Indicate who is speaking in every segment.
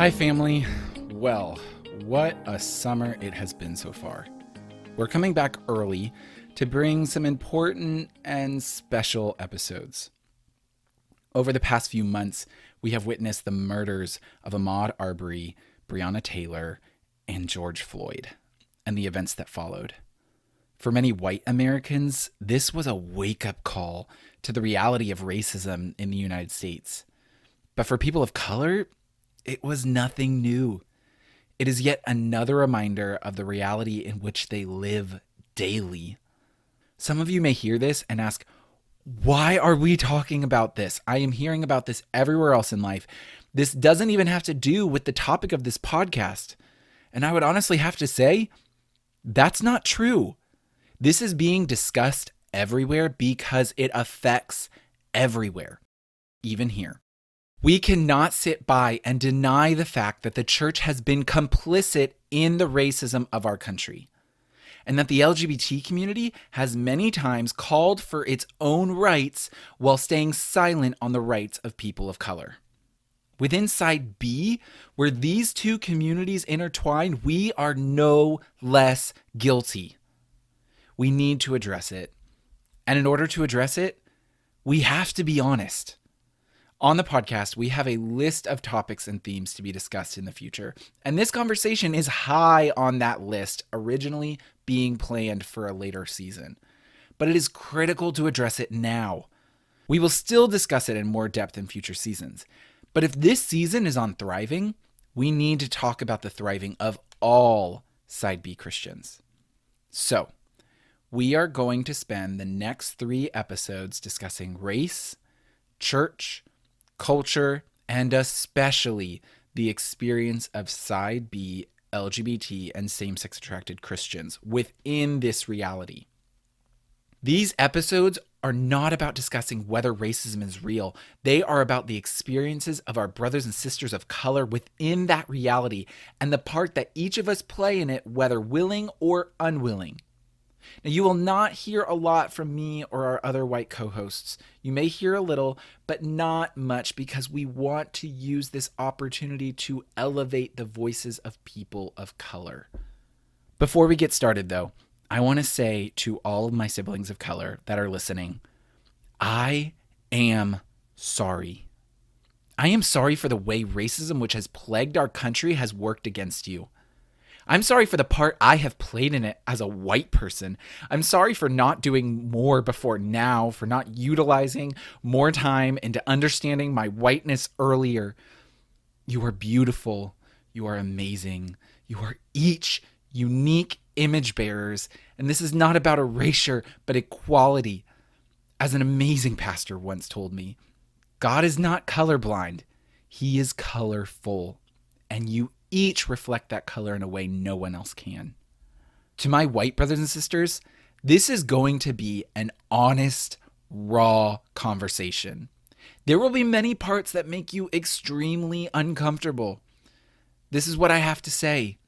Speaker 1: Hi, family. Well, what a summer it has been so far. We're coming back early to bring some important and special episodes. Over the past few months, we have witnessed the murders of Ahmaud Arbery, Breonna Taylor, and George Floyd, and the events that followed. For many white Americans, this was a wake-up call to the reality of racism in the United States. But for people of color, it was nothing new. It is yet another reminder of the reality in which they live daily. Some of you may hear this and ask, why are we talking about this? I am hearing about this everywhere else in life. This doesn't even have to do with the topic of this podcast. And I would honestly have to say, that's not true. This is being discussed everywhere because it affects everywhere, even here. We cannot sit by and deny the fact that the church has been complicit in the racism of our country, and that the LGBT community has many times called for its own rights while staying silent on the rights of people of color. Within Side B, where these two communities intertwine, we are no less guilty. We need to address it. And in order to address it, we have to be honest. On the podcast, we have a list of topics and themes to be discussed in the future. And this conversation is high on that list, originally being planned for a later season. But it is critical to address it now. We will still discuss it in more depth in future seasons. But if this season is on thriving, we need to talk about the thriving of all Side B Christians. So, we are going to spend the next 3 episodes discussing race, church, culture, and especially the experience of Side B LGBT and same-sex attracted Christians within this reality. These episodes are not about discussing whether racism is real. They are about the experiences of our brothers and sisters of color within that reality and the part that each of us play in it, whether willing or unwilling. Now, you will not hear a lot from me or our other white co-hosts. You may hear a little, but not much, because we want to use this opportunity to elevate the voices of people of color. Before we get started, though, I want to say to all of my siblings of color that are listening, I am sorry. I am sorry for the way racism, which has plagued our country, has worked against you. I'm sorry for the part I have played in it as a white person. I'm sorry for not doing more before now, for not utilizing more time into understanding my whiteness earlier. You are beautiful. You are amazing. You are each unique image bearers. And this is not about erasure, but equality. As an amazing pastor once told me, God is not colorblind. He is colorful. And you each reflect that color in a way no one else can. To my white brothers and sisters, this is going to be an honest, raw conversation. There will be many parts that make you extremely uncomfortable. This is what I have to say.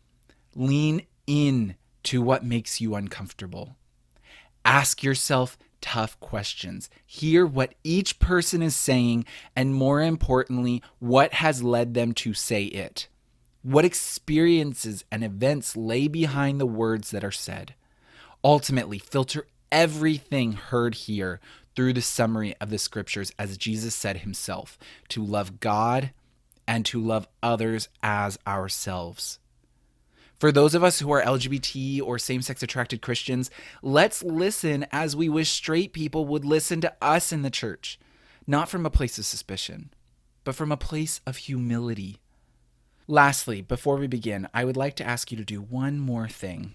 Speaker 1: Lean in to what makes you uncomfortable. Ask yourself tough questions. Hear what each person is saying, and more importantly, what has led them to say it. What experiences and events lay behind the words that are said? Ultimately, filter everything heard here through the summary of the scriptures, as Jesus said himself, to love God and to love others as ourselves. For those of us who are LGBT or same-sex attracted Christians, let's listen as we wish straight people would listen to us in the church, not from a place of suspicion, but from a place of humility. Lastly, before we begin, I would like to ask you to do one more thing.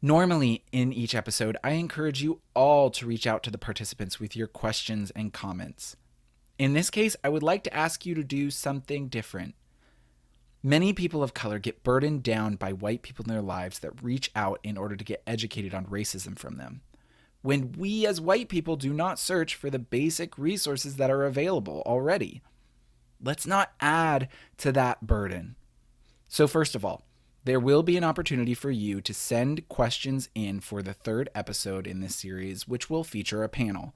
Speaker 1: Normally, in each episode, I encourage you all to reach out to the participants with your questions and comments. In this case, I would like to ask you to do something different. Many people of color get burdened down by white people in their lives that reach out in order to get educated on racism from them, when we as white people do not search for the basic resources that are available already. Let's not add to that burden. So first of all, there will be an opportunity for you to send questions in for the 3rd episode in this series, which will feature a panel.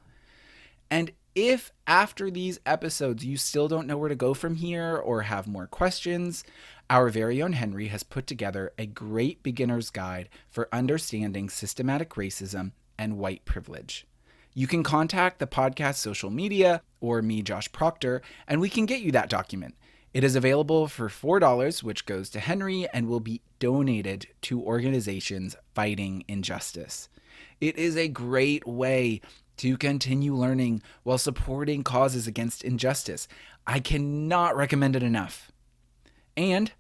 Speaker 1: And If after these episodes you still don't know where to go from here or have more questions, our very own Henry has put together a great beginner's guide for understanding systematic racism and white privilege. You can contact the podcast social media or me, Josh Proctor, and we can get you that document. It is available for $4, which goes to Henry and will be donated to organizations fighting injustice. It is a great way to continue learning while supporting causes against injustice. I cannot recommend it enough. And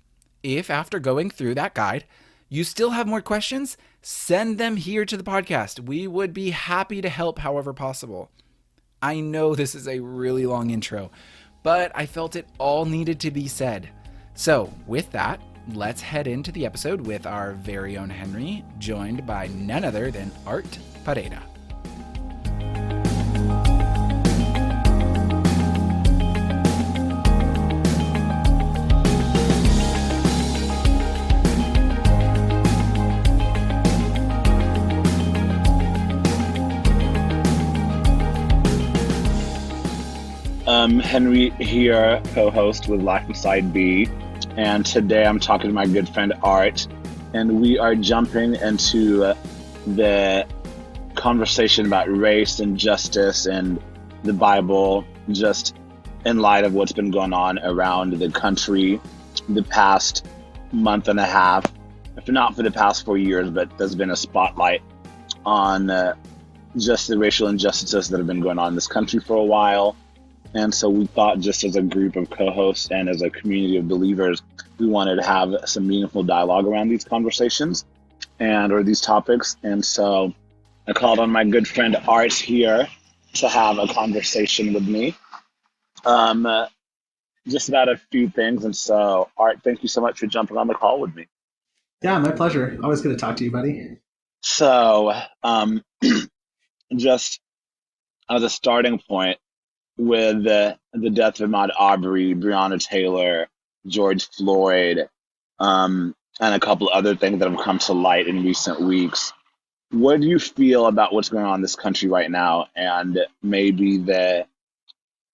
Speaker 1: if after going through that guide, you still have more questions, send them here to the podcast. We would be happy to help however possible. I know this is a really long intro, but I felt it all needed to be said. So, with that, let's head into the episode with our very own Henry, joined by none other than Art Pereira.
Speaker 2: Henry here, co-host with Life with Side B, and today I'm talking to my good friend Art, and we are jumping into the conversation about race and justice and the Bible, just in light of what's been going on around the country the past month and a half, if not for the past 4 years, but there's been a spotlight on just the racial injustices that have been going on in this country for a while. And so we thought, just as a group of co-hosts and as a community of believers, we wanted to have some meaningful dialogue around these conversations or these topics. And so I called on my good friend Art here to have a conversation with me just about a few things. And so, Art, thank you so much for jumping on the call with me.
Speaker 3: Yeah, my pleasure. Always good to talk to you, buddy.
Speaker 2: So just as a starting point, with the death of Ahmaud Arbery, Breonna Taylor, George Floyd, and a couple other things that have come to light in recent weeks. What do you feel about what's going on in this country right now, and maybe the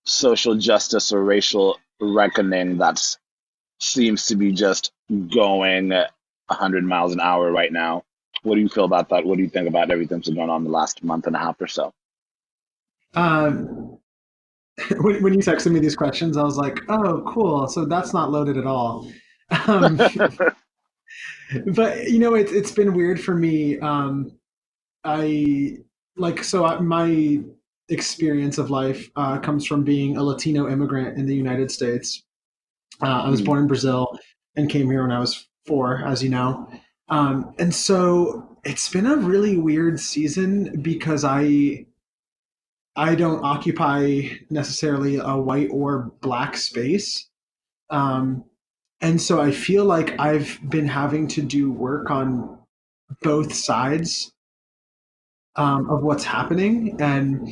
Speaker 2: social justice or racial reckoning that seems to be just going 100 miles an hour right now? What do you feel about that? What do you think about everything that's going on in the last month and a half or so?
Speaker 3: When you texted me these questions, I was like, "Oh, cool! So that's not loaded at all." Um, but it's been weird for me. My experience of life comes from being a Latino immigrant in the United States. I was born in Brazil and came here when I was 4, as you know. And so it's been a really weird season because I don't occupy necessarily a white or black space. Um, and so I feel like I've been having to do work on both sides of what's happening. And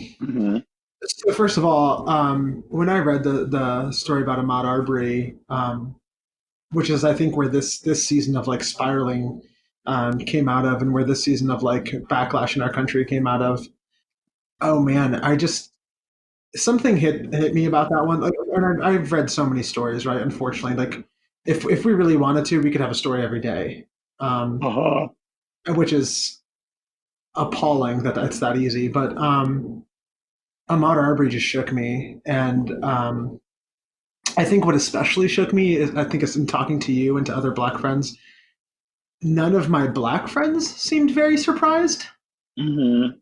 Speaker 3: so first of all, when I read the story about Ahmaud Arbery, which is I think where this season of like spiraling came out of, and where this season of like backlash in our country came out of, oh man, something hit me about that one. Like, and I've read so many stories, right? Unfortunately, like if we really wanted to, we could have a story every day, which is appalling that it's that easy. But Ahmaud Arbery just shook me, and I think what especially shook me is I think it's in talking to you and to other Black friends. None of my Black friends seemed very surprised.
Speaker 2: Mm-hmm.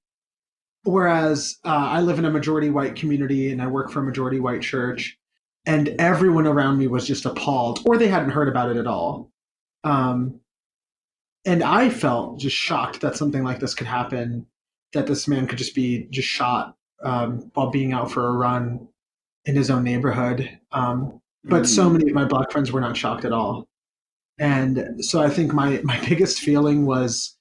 Speaker 3: Whereas I live in a majority white community and I work for a majority white church, and everyone around me was just appalled, or they hadn't heard about it at all. And I felt just shocked that something like this could happen, that this man could just be just shot while being out for a run in his own neighborhood. But so many of my Black friends were not shocked at all. And so I think my biggest feeling was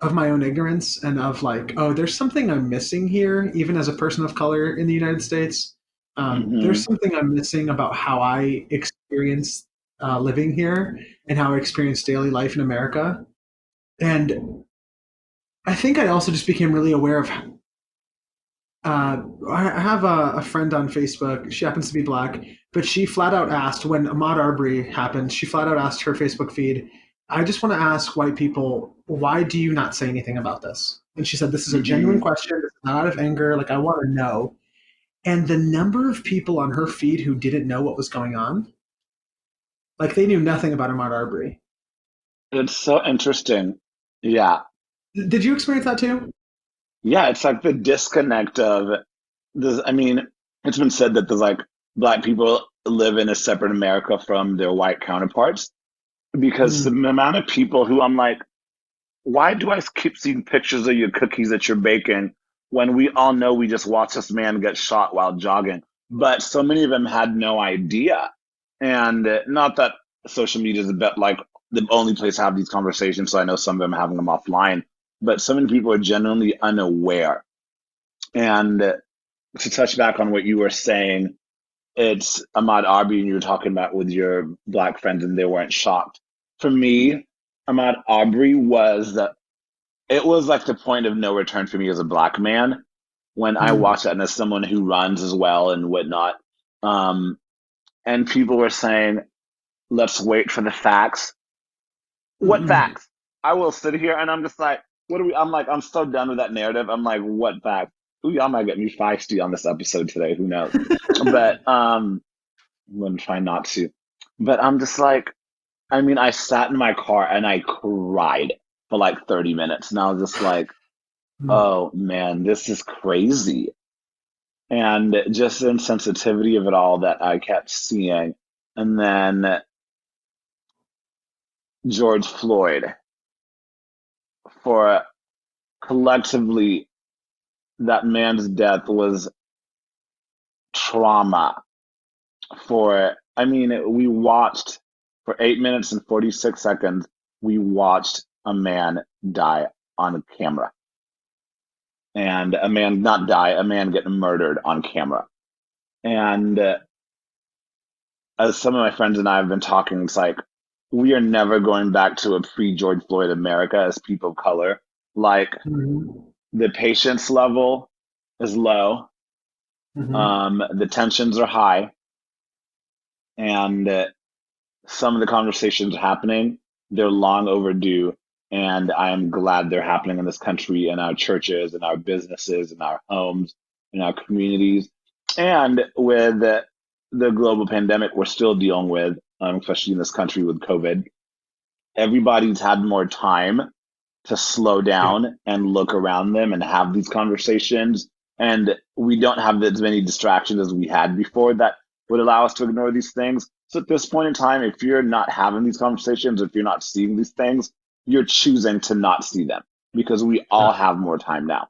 Speaker 3: of my own ignorance and of like, oh, there's something I'm missing here, even as a person of color in the United States. There's something I'm missing about how I experience living here and how I experience daily life in America. And I think I also just became really aware of I have a friend on Facebook. She happens to be black, but she flat out asked when Ahmaud Arbery happened. She flat out asked her Facebook feed, "I just want to ask white people, why do you not say anything about this?" And she said, "This is a genuine
Speaker 2: Hmm.
Speaker 3: question. It's not out of anger. Like I want to know." And the number of people on her feed who didn't know what was going on, like they knew nothing about Ahmaud Arbery.
Speaker 2: It's so interesting. Yeah.
Speaker 3: Did you experience that too?
Speaker 2: Yeah, it's like the disconnect of this. I mean, it's been said that there's like black people live in a separate America from their white counterparts because the
Speaker 3: Mm,
Speaker 2: amount of people who I'm like, why do I keep seeing pictures of your cookies that you're baking when we all know we just watched this man get shot while jogging? But so many of them had no idea. And not that social media is a bit like the only place to have these conversations. So I know some of them are having them offline, but so many people are genuinely unaware. And to touch back on what you were saying, it's Ahmad Arbery and you were talking about with your black friends and they weren't shocked. For me, Ahmad Arbery was it was like the point of no return for me as a black man when I
Speaker 3: mm,
Speaker 2: watched that and as someone who runs as well and whatnot. Um, and people were saying, let's wait for the facts. What
Speaker 3: mm,
Speaker 2: facts? I will sit here and I'm just like, what are we? I'm like, I'm so done with that narrative. I'm like, what facts? Ooh, y'all might get me feisty on this episode today. Who knows? But I'm gonna try not to. But I'm just like, I mean, I sat in my car and I cried for like 30 minutes. And I was just like,
Speaker 3: mm.
Speaker 2: oh man, this is crazy. And just the insensitivity of it all that I kept seeing. And then George Floyd, for collectively, that man's death was trauma. I mean, we watched for 8 minutes and 46 seconds, we watched a man die on camera. And a man, not die, a man get murdered on camera. And as some of my friends and I have been talking, it's like we are never going back to a pre George Floyd America as people of color. Like
Speaker 3: Mhm.
Speaker 2: the patience level is low,
Speaker 3: Mhm.
Speaker 2: the tensions are high, and some of the conversations happening, they're long overdue. And I am glad they're happening in this country, in our churches, in our businesses, in our homes, in our communities. And with the global pandemic we're still dealing with, especially in this country with COVID, everybody's had more time to slow
Speaker 3: Yeah.
Speaker 2: down and look around them and have these conversations. And we don't have as many distractions as we had before that would allow us to ignore these things. So at this point in time, if you're not having these conversations, if you're not seeing these things, you're choosing to not see them because we all have more time now.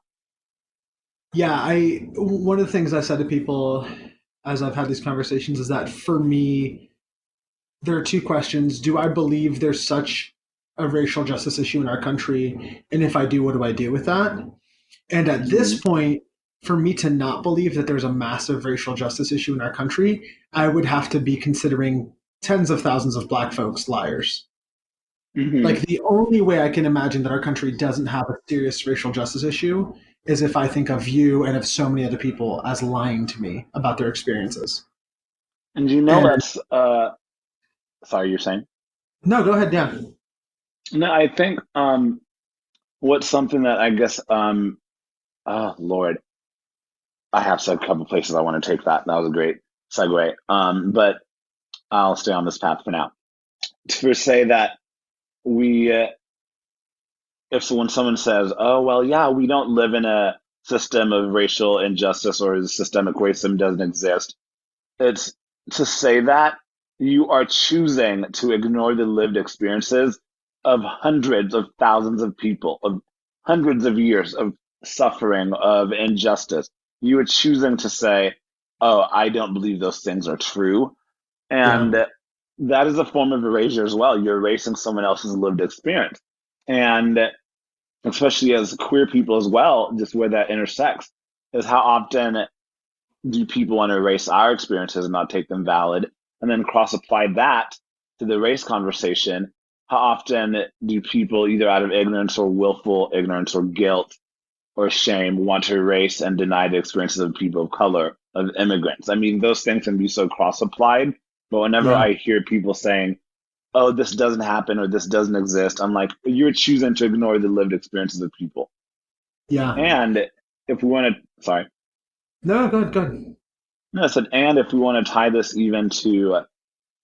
Speaker 3: Yeah, I one of the things I said to people as I've had these conversations is that for me, there are two questions. Do I believe there's such a racial justice issue in our country? And if I do, what do I do with that? And at this
Speaker 2: Hmm.
Speaker 3: point, for me to not believe that there's a massive racial justice issue in our country, I would have to be considering tens of thousands of black folks liars. Like
Speaker 2: Hmm.
Speaker 3: the only way I can imagine that our country doesn't have a serious racial justice issue is if I think of you and of so many other people as lying to me about their experiences.
Speaker 2: And you know,
Speaker 3: And
Speaker 2: that's, sorry, you're saying?
Speaker 3: no, go ahead, yeah.
Speaker 2: No, I think what's something that I guess, oh Lord, I have said a couple places I want to take that. That was a great segue. But I'll stay on this path for now. To say that we, if when someone says, "Oh well, yeah, we don't live in a system of racial injustice or the systemic racism doesn't exist," it's to say that you are choosing to ignore the lived experiences of hundreds of thousands of people, of hundreds of years of suffering, of injustice. You are choosing to say, "Oh, I don't believe those things are true."
Speaker 3: Yeah.
Speaker 2: And that is a form of erasure as well. You're erasing someone else's lived experience. And especially as queer people as well, just where that intersects is how often do people want to erase our experiences and not take them valid? And then cross apply that to the race conversation. How often do people, either out of ignorance or willful ignorance or guilt, or shame want to erase and deny the experiences of people of color, of immigrants. I mean, those things can be so cross applied, but whenever
Speaker 3: Yeah.
Speaker 2: I hear people saying, oh, this doesn't happen or this doesn't exist, I'm like, you're choosing to ignore the lived experiences of people.
Speaker 3: Yeah.
Speaker 2: And if we want to, sorry,
Speaker 3: No, good, good.
Speaker 2: no, I said, and if we want to tie this even to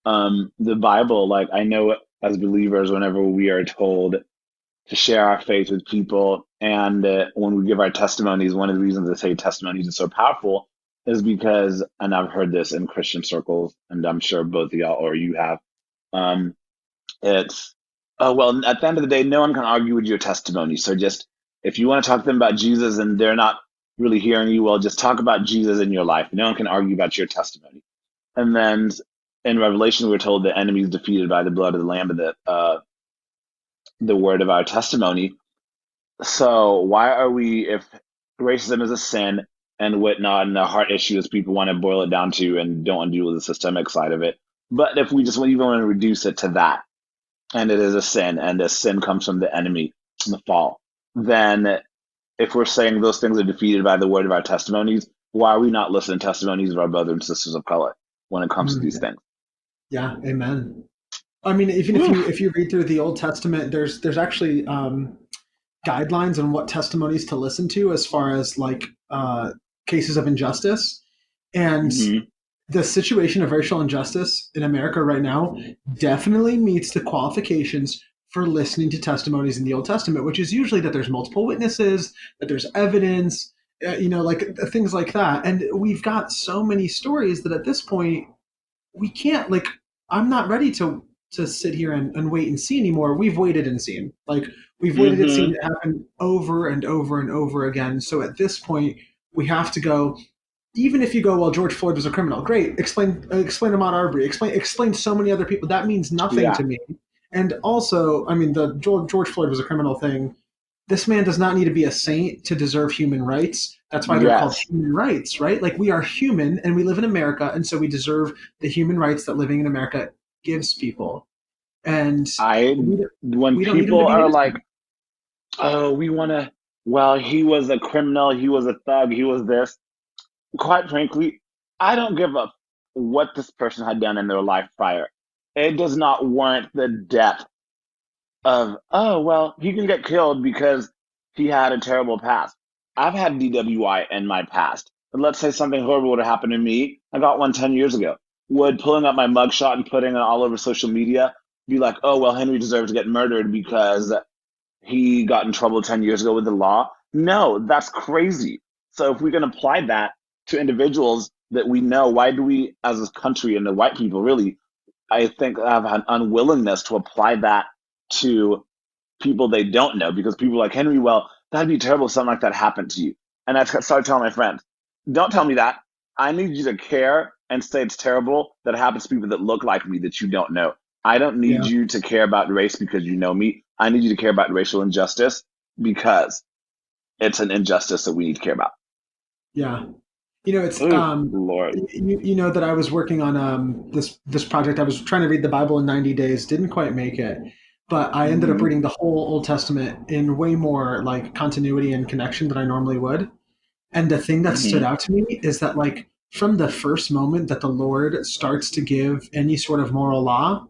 Speaker 2: the Bible, like I know as believers, whenever we are told to share our faith with people, and when we give our testimonies, one of the reasons I say testimonies is so powerful is because, and I've heard this in Christian circles, and I'm sure both of y'all or you have, um, it's, oh, well, at the end of the day, no one can argue with your testimony. So just, if you want to talk to them about Jesus and they're not really hearing you, well, just talk about Jesus in your life. No one can argue about your testimony. And then in Revelation, we're told the enemy is defeated by the blood of the Lamb and the word of our testimony. So why are we, if racism is a sin and whatnot, and the heart issues people want to boil it down to and don't want to deal with the systemic side of it, but if we just even want to reduce it to that, and it is a sin, and a sin comes from the enemy, from the fall, then if we're saying those things are defeated by the word of our testimonies, why are we not listening to testimonies of our brothers and sisters of color when it comes to these
Speaker 3: Mm,
Speaker 2: things?
Speaker 3: yeah, amen. I mean, even if
Speaker 2: Whew.
Speaker 3: you read through the Old Testament, there's actually guidelines on what testimonies to listen to as far as like cases of injustice. And
Speaker 2: Hmm.
Speaker 3: the situation of racial injustice in America right now definitely meets the qualifications for listening to testimonies in the Old Testament, which is usually that there's multiple witnesses, that there's evidence, like things like that. And we've got so many stories that at this point we can't like. I'm not ready to sit here and wait and see anymore. We've waited and seen. Like we've waited and seen
Speaker 2: Hmm.
Speaker 3: it happen over and over and over again. So at this point, we have to go even if you go, well, George Floyd was a criminal, great. Explain Ahmaud Arbery. Explain so many other people. That means nothing
Speaker 2: Yeah.
Speaker 3: to me. And also, I mean, the George Floyd was a criminal thing. This man does not need to be a saint to deserve human rights. That's why they're called
Speaker 2: Yes.
Speaker 3: human rights, right? Like we are human and we live in America, and so we deserve the human rights that living in America gives people. And
Speaker 2: I
Speaker 3: we
Speaker 2: when
Speaker 3: we don't need him to
Speaker 2: people
Speaker 3: be
Speaker 2: are like,
Speaker 3: innocent.
Speaker 2: oh, we want to, well, he was a criminal, he was a thug, he was this. Quite frankly, I don't give a what this person had done in their life prior. It does not warrant the depth of, oh, well, he can get killed because he had a terrible past. I've had DWI in my past. And let's say something horrible would have happened to me. I got one 10 years ago. Would pulling up my mugshot and putting it all over social media be like, oh, well, Henry deserves to get murdered because he got in trouble 10 years ago with the law? No, that's crazy. So if we can apply that to individuals that we know, why do we, as a country and the white people really, I think have an unwillingness to apply that to people they don't know? Because people are like, Henry, well, that'd be terrible if something like that happened to you. And I started telling my friends, don't tell me that. I need you to care and say it's terrible that it happens to people that look like me that you don't know. I don't need
Speaker 3: Yeah,
Speaker 2: you to care about race because you know me. I need you to care about racial injustice because it's an injustice that we need to care about.
Speaker 3: yeah. It's
Speaker 2: Oh, Lord.
Speaker 3: you know that I was working on this project. I was trying to read the Bible in 90 days, didn't quite make it, but I ended up
Speaker 2: Hmm.
Speaker 3: reading the whole Old Testament in way more like continuity and connection than I normally would. And the thing that stood
Speaker 2: Hmm.
Speaker 3: out to me is that like from the first moment that the Lord starts to give any sort of moral law,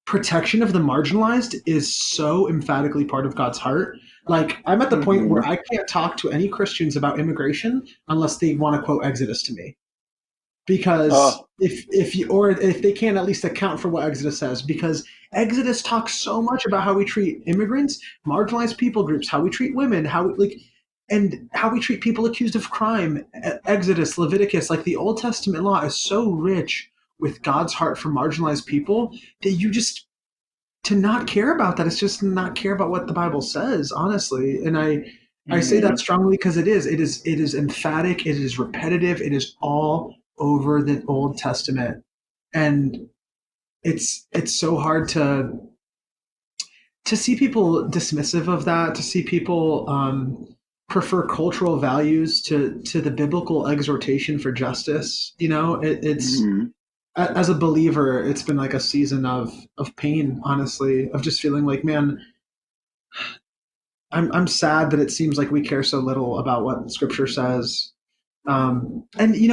Speaker 3: protection of the marginalized is so emphatically part of God's heart. Like I'm at the point
Speaker 2: Hmm.
Speaker 3: where I can't talk to any Christians about immigration unless they want to quote Exodus to me. Because
Speaker 2: Oh.
Speaker 3: if you or if they can't at least account for what Exodus says, because Exodus talks so much about how we treat immigrants, marginalized people groups, how we treat women, how we like and how we treat people accused of crime. Exodus, Leviticus, like the Old Testament law is so rich with God's heart for marginalized people that you just to not care about that is just not care about what the Bible says, honestly. And I say that
Speaker 2: Hmm.
Speaker 3: strongly because it is emphatic, it is repetitive, it is all over the Old Testament. And it's so hard to see people dismissive of that, to see people prefer cultural values to the biblical exhortation for justice. It's
Speaker 2: Hmm.
Speaker 3: as a believer, it's been like a season of pain, honestly, of just feeling like, man, I'm sad that it seems like we care so little about what Scripture says. And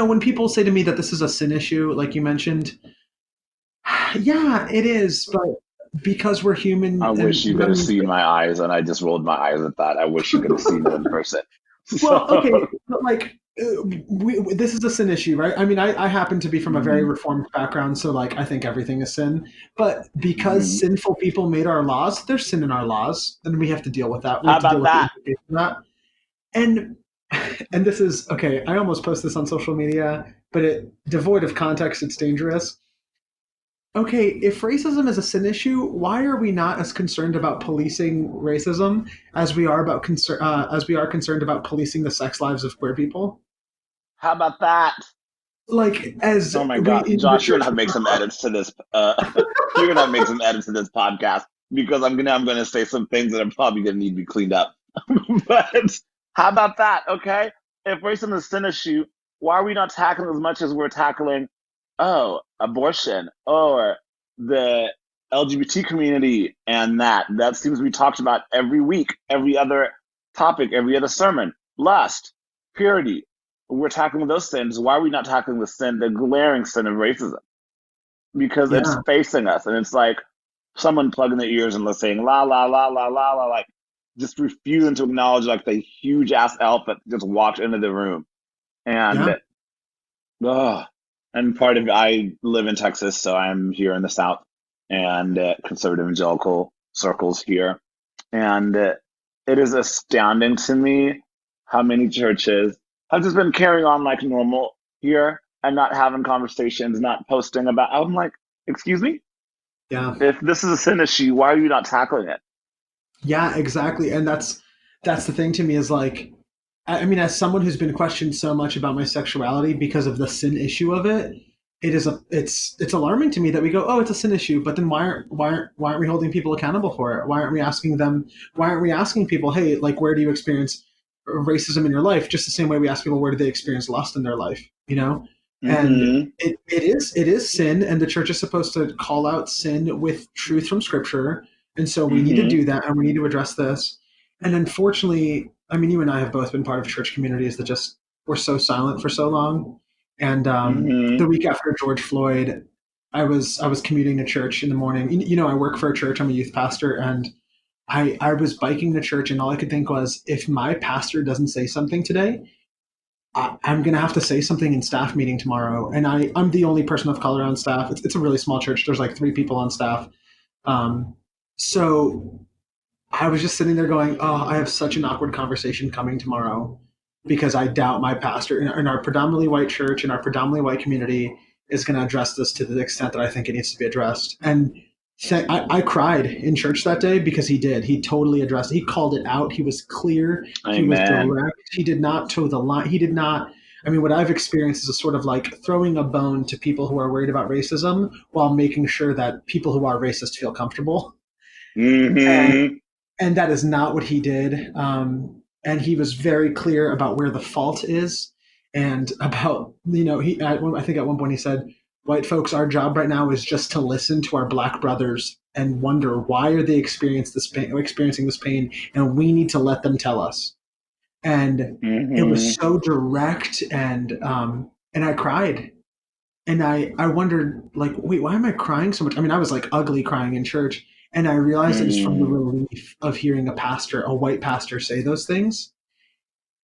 Speaker 3: when people say to me that this is a sin issue, like you mentioned, yeah, it is. But because we're
Speaker 2: I
Speaker 3: human, and
Speaker 2: wish you
Speaker 3: that
Speaker 2: could have
Speaker 3: means
Speaker 2: seen my eyes, and I just rolled my eyes at that. I wish you could have seen it in person.
Speaker 3: well, okay,
Speaker 2: So,
Speaker 3: but like this is a sin issue, right? I mean, I happen to be from a very
Speaker 2: mhm,
Speaker 3: reformed background, so like I think everything is sin. But because
Speaker 2: mhm.
Speaker 3: sinful people made our laws, there's sin in our laws, and we have to deal with that. We
Speaker 2: How
Speaker 3: have to deal
Speaker 2: about
Speaker 3: with the
Speaker 2: that?
Speaker 3: implications of that. And and this is okay. I almost post this on social media, but devoid of context, it's dangerous. Okay, if racism is a sin issue, why are we not as concerned about policing racism as we are as we are concerned about policing the sex lives of queer people?
Speaker 2: How about that?
Speaker 3: Like as
Speaker 2: Oh my
Speaker 3: we
Speaker 2: God,
Speaker 3: in the
Speaker 2: Josh, you're
Speaker 3: church.
Speaker 2: gonna have to make some edits to this. You're gonna have to make some edits to this podcast because I'm gonna say some things that are probably gonna need to be cleaned up. But how about that? Okay, if racism is a sin issue, why are we not tackling as much as we're tackling? Oh, abortion or the LGBT community, and that seems to be talked about every week, every other topic, every other sermon. Lust, purity, we're tackling those sins. Why are we not tackling the sin, the glaring sin of racism? Because it's
Speaker 3: Yeah,
Speaker 2: facing us, and it's like someone plugging their ears and saying la la la la la la, like just refusing to acknowledge like the huge ass elephant just walked into the room, and
Speaker 3: yeah,
Speaker 2: uh, and part of I live in Texas, so I'm here in the South, and conservative evangelical circles here, and it is astounding to me how many churches have just been carrying on like normal here and not having conversations, not posting about. I'm like, excuse me,
Speaker 3: yeah.
Speaker 2: if this is a sin issue, why are you not tackling it?
Speaker 3: Yeah, exactly. And that's the thing to me is like I mean, as someone who's been questioned so much about my sexuality because of the sin issue of it, it's alarming to me that we go, oh, it's a sin issue, but then why aren't we holding people accountable for it? Why aren't we asking them? Why aren't we asking people, hey, like where do you experience racism in your life? Just the same way we ask people where do they experience lust in their life, you know? And
Speaker 2: Mm-hmm.
Speaker 3: it is sin, and the church is supposed to call out sin with truth from Scripture, and so we need to
Speaker 2: Mm-hmm.
Speaker 3: do that, and we need to address this. And unfortunately, I mean, you and I have both been part of church communities that just were so silent for so long. And
Speaker 2: Mm-hmm.
Speaker 3: the week after George Floyd, I was commuting to church in the morning. I work for a church. I'm a youth pastor, and I was biking to church, and all I could think was, if my pastor doesn't say something today, I'm going to have to say something in staff meeting tomorrow. And I'm the only person of color on staff. It's a really small church. There's like 3 people on staff. Um, so I was just sitting there going, oh, I have such an awkward conversation coming tomorrow because I doubt my pastor in our predominantly white church, in our predominantly white community, is going to address this to the extent that I think it needs to be addressed. And I cried in church that day because he did. He totally addressed it. He called it out. He was clear. He was
Speaker 2: Amen.
Speaker 3: direct. He did not toe the line. He did not. I mean, what I've experienced is a sort of like throwing a bone to people who are worried about racism while making sure that people who are racist feel comfortable. And
Speaker 2: Mm-hmm.
Speaker 3: and that is not what he did. And he was very clear about where the fault is, and about I think at one point he said, "White folks, our job right now is just to listen to our black brothers and wonder why are they experiencing this pain, and we need to let them tell us." And it was
Speaker 2: Mm-hmm.
Speaker 3: so direct, and I cried, and I wondered, like, wait, why am I crying so much? I mean, I was like ugly crying in church, and I realized it was from the
Speaker 2: Mm-hmm.
Speaker 3: relief of hearing a white pastor, say those things.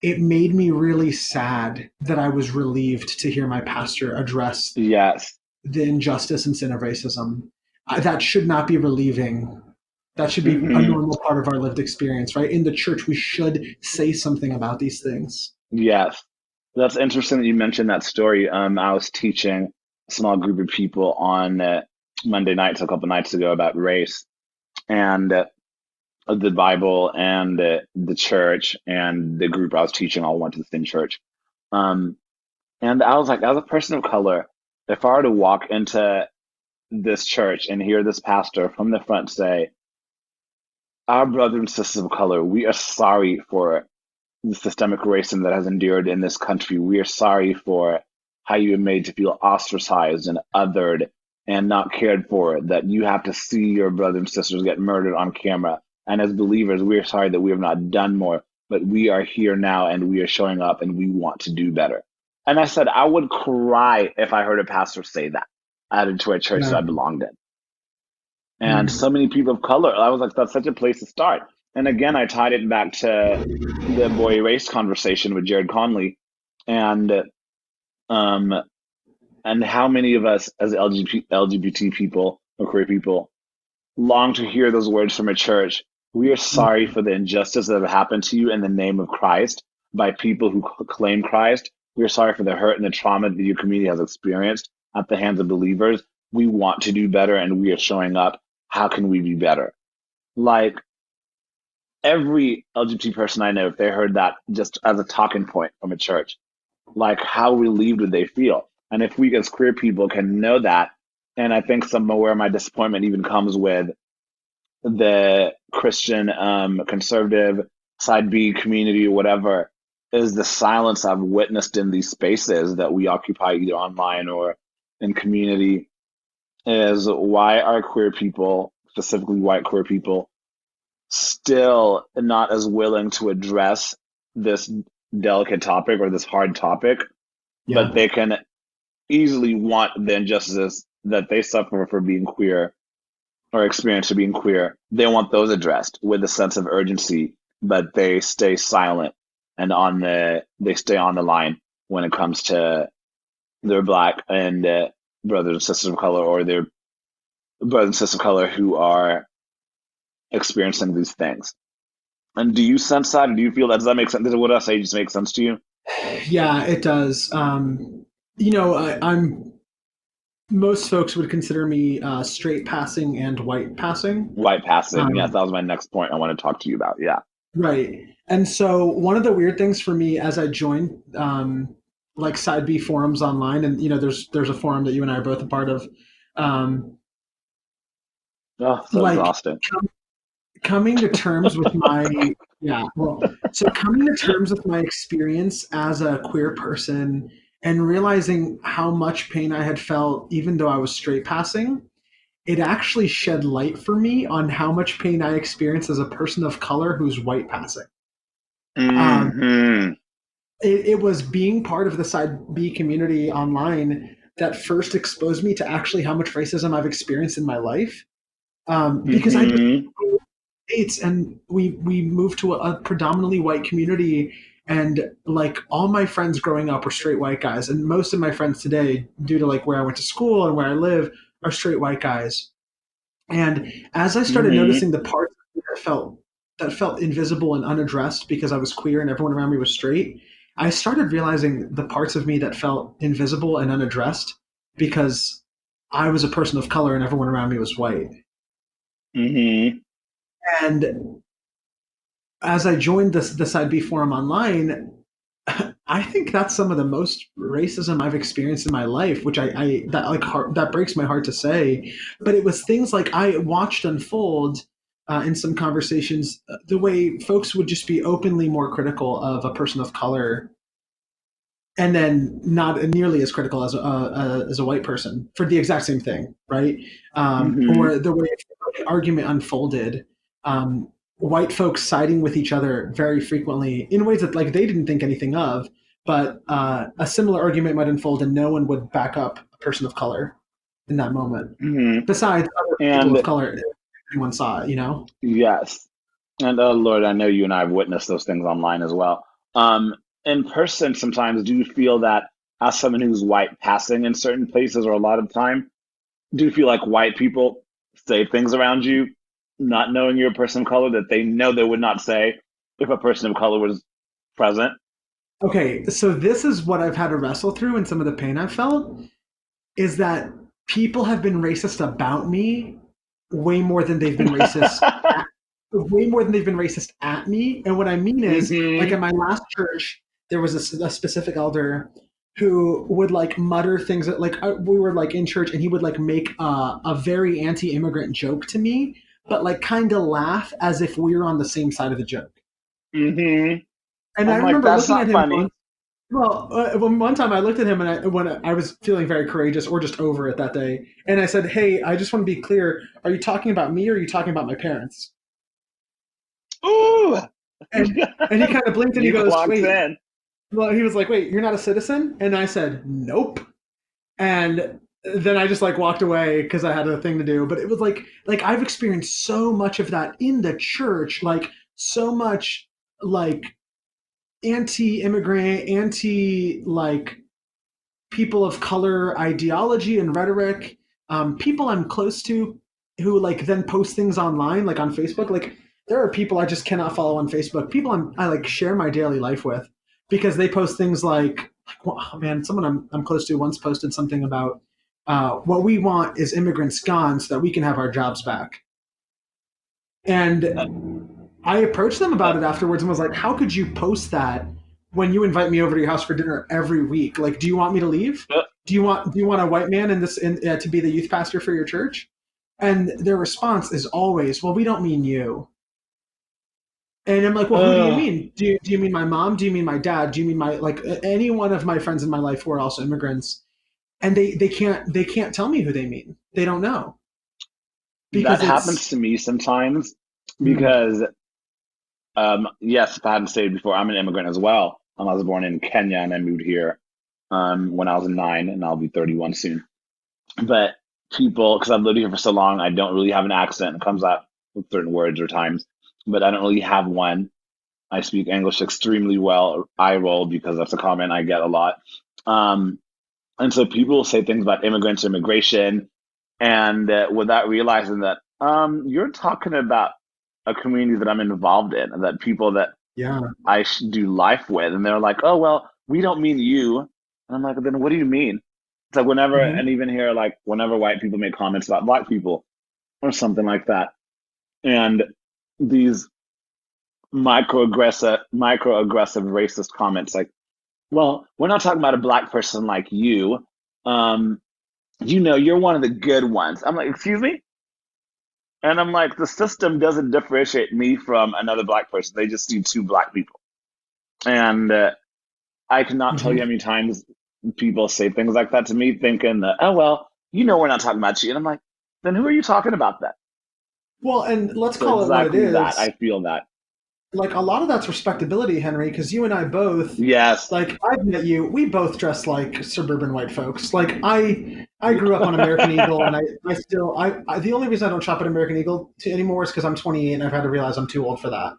Speaker 3: It made me really sad that I was relieved to hear my pastor address
Speaker 2: Yes.
Speaker 3: the injustice and sin of racism. That should not be relieving. That should be a
Speaker 2: Mm-hmm.
Speaker 3: normal part of our lived experience, right? In the church, we should say something about these things.
Speaker 2: Yes. That's interesting that you mentioned that story. I was teaching a small group of people on Monday nights, a couple nights ago, about race and the Bible and the church, and the group I was teaching all went to the same church. Um, and I was like, as a person of color, if I were to walk into this church and hear this pastor from the front say, our brothers and sisters of color, we are sorry for the systemic racism that has endured in this country. We are sorry for how you are made to feel ostracized and othered and not cared for, that you have to see your brothers and sisters get murdered on camera. And as believers, we're sorry that we have not done more, but we are here now and we are showing up and we want to do better. And I said, I would cry if I heard a pastor say that added to a church that
Speaker 3: Yeah.
Speaker 2: I belonged in. And
Speaker 3: Mm.
Speaker 2: so many people of color, I was like, that's such a place to start. And again, I tied it back to the boy race conversation with Jared Conley, and um, and how many of us as LGBT people or queer people long to hear those words from a church. We are sorry
Speaker 3: Mm.
Speaker 2: for the injustice that have happened to you in the name of Christ by people who claim Christ. We are sorry for the hurt and the trauma that your community has experienced at the hands of believers. We want to do better and we are showing up. How can we be better? Like every LGBT person I know, if they heard that just as a talking point from a church, like how relieved would they feel? And if we as queer people can know that, and I think some where my disappointment even comes with the Christian conservative side B community or whatever, is the silence I've witnessed in these spaces that we occupy either online or in community, is why are queer people, specifically white queer people, still not as willing to address this delicate topic or this hard topic, but
Speaker 3: Yeah.
Speaker 2: they can easily want the injustices that they suffer for being queer or experience for being queer. They want those addressed with a sense of urgency, but they stay silent and they stay on the line when it comes to their black and brothers and sisters of color or their brothers and sisters of color who are experiencing these things. And do you sense that? Do you feel that? Does that make sense? Does what I say just make sense to you?
Speaker 3: Yeah, it does. I'm most folks would consider me straight passing and white passing.
Speaker 2: White passing. Yes,
Speaker 3: Um,
Speaker 2: that was my next point I want to talk to you about. Yeah.
Speaker 3: right. And so one of the weird things for me as I joined like side B forums online, and there's a forum that you and I are both a part of. Um,
Speaker 2: Oh, so
Speaker 3: like
Speaker 2: exhausting.
Speaker 3: coming to terms with my yeah well so coming to terms with my experience as a queer person and realizing how much pain I had felt even though I was straight passing, it actually shed light for me on how much pain I experienced as a person of color who's white passing. um,
Speaker 2: Hmm.
Speaker 3: it was being part of the side B community online that first exposed me to actually how much racism I've experienced in my life, because I
Speaker 2: Hmm.
Speaker 3: States and we moved to a predominantly white community, and like all my friends growing up were straight white guys, and most of my friends today, due to like where I went to school and where I live, are straight white guys. And as I started
Speaker 2: Hmm.
Speaker 3: noticing the parts of me that felt invisible and unaddressed because I was queer and everyone around me was straight, I started realizing the parts of me that felt invisible and unaddressed because I was a person of color and everyone around me was white.
Speaker 2: Hmm.
Speaker 3: And as I joined the Side B forum online, I think that's some of the most racism I've experienced in my life, which I that like that breaks my heart to say. But it was things like I watched unfold in some conversations, the way folks would just be openly more critical of a person of color, and then not nearly as critical as a white person for the exact same thing, right?
Speaker 2: Hmm.
Speaker 3: Or the way the argument unfolded, um, white folks siding with each other very frequently in ways that like they didn't think anything of, but a similar argument might unfold and no one would back up a person of color in that moment.
Speaker 2: Hmm.
Speaker 3: Besides other people of
Speaker 2: And
Speaker 3: color, everyone saw it,
Speaker 2: yes. And oh Lord, I know you and I have witnessed those things online as well. In person, sometimes do you feel that as someone who's white passing in certain places or a lot of time, do you feel like white people say things around you, not knowing you're a person of color that they know they would not say if a person of color was present?
Speaker 3: Okay, so this is what I've had to wrestle through and some of the pain I've felt is that people have been racist about me way more than they've been racist at, way more than they've been racist at me. And what I mean is, like
Speaker 2: Hmm.
Speaker 3: at my last church, there was a specific elder who would like mutter things that like we were like in church, and he would like make a very anti-immigrant joke to me, but like kind of laugh as if we were on the same side of the joke.
Speaker 2: Hmm.
Speaker 3: And I
Speaker 2: I'm like,
Speaker 3: remember
Speaker 2: that's
Speaker 3: looking at
Speaker 2: not
Speaker 3: him
Speaker 2: funny.
Speaker 3: once. Well, one time I looked at him and when I was feeling very courageous or just over it that day, and I said, "Hey, I just want to be clear. Are you talking about me or are you talking about my parents?"
Speaker 2: Ooh,
Speaker 3: And he kind of blinked and he
Speaker 2: you
Speaker 3: goes,
Speaker 2: clocked
Speaker 3: wait,
Speaker 2: in.
Speaker 3: well, he was like, wait, you're not a citizen? And I said, nope. And then I just like walked away because I had a thing to do. But it was like I've experienced so much of that in the church, like so much like anti-immigrant, anti like people of color ideology and rhetoric. People I'm close to who like then post things online, like on Facebook. Like there are people I just cannot follow on Facebook. People I like share my daily life with because they post things like oh man, someone I'm close to once posted something about what we want is immigrants gone so that we can have our jobs back.
Speaker 2: Uh,
Speaker 3: And I approached them
Speaker 2: uh,
Speaker 3: about it afterwards and was like, "How could you post that when you invite me over to your house for dinner every week? Like, do you want me to leave?
Speaker 2: uh,
Speaker 3: Do you want a white man to be the youth pastor for your church?" And their response is always, "Well, we don't mean you." And I'm like, "Well, who do you
Speaker 2: uh,
Speaker 3: mean? Do you mean my mom? Do you mean my dad? Do you mean my like any one of my friends in my life who are also immigrants?" And they can't tell me who they mean. They don't know
Speaker 2: that
Speaker 3: because
Speaker 2: happens
Speaker 3: it's
Speaker 2: to me sometimes
Speaker 3: mm,
Speaker 2: because, yes, if I hadn't stated before, I'm an immigrant as well. I was born in Kenya and I moved here when I was 9, and I'll be 31 soon. But people, because I've lived here for so long, I don't really have an accent. It comes out with certain words or times, but I don't really have one. I speak English extremely well. I roll because that's a comment I get a lot. Um, and so people will say things about immigrants, immigration, and without realizing that you're talking about a community that I'm involved in, and that people that
Speaker 3: yeah.
Speaker 2: I do life with, and they're like, "Oh well, we don't mean you," and I'm like, "Then what do you mean?" It's like whenever, and
Speaker 3: Mhm.
Speaker 2: even here, like whenever white people make comments about black people or something like that, and these microaggressive racist comments, like, "Well, we're not talking about a black person like you. Um, you're one of the good ones." I'm like, "Excuse me?" And I'm like, the system doesn't differentiate me from another black person. They just see two black people. And I cannot tell you how
Speaker 3: Mhm.
Speaker 2: many times people say things like that to me, thinking that, oh, well, we're not talking about you. And I'm like, then who are you talking about then?
Speaker 3: Well, and let's
Speaker 2: So
Speaker 3: call it what it
Speaker 2: exactly that.
Speaker 3: is.
Speaker 2: I feel that.
Speaker 3: Like a lot of that's respectability, Henry, because you and I both,
Speaker 2: Yes.
Speaker 3: like I've met you, we both dress like suburban white folks. Like I grew up on American Eagle, and I still I the only reason I don't shop at American Eagle anymore is because I'm 28 and I've had to realize I'm too old for that.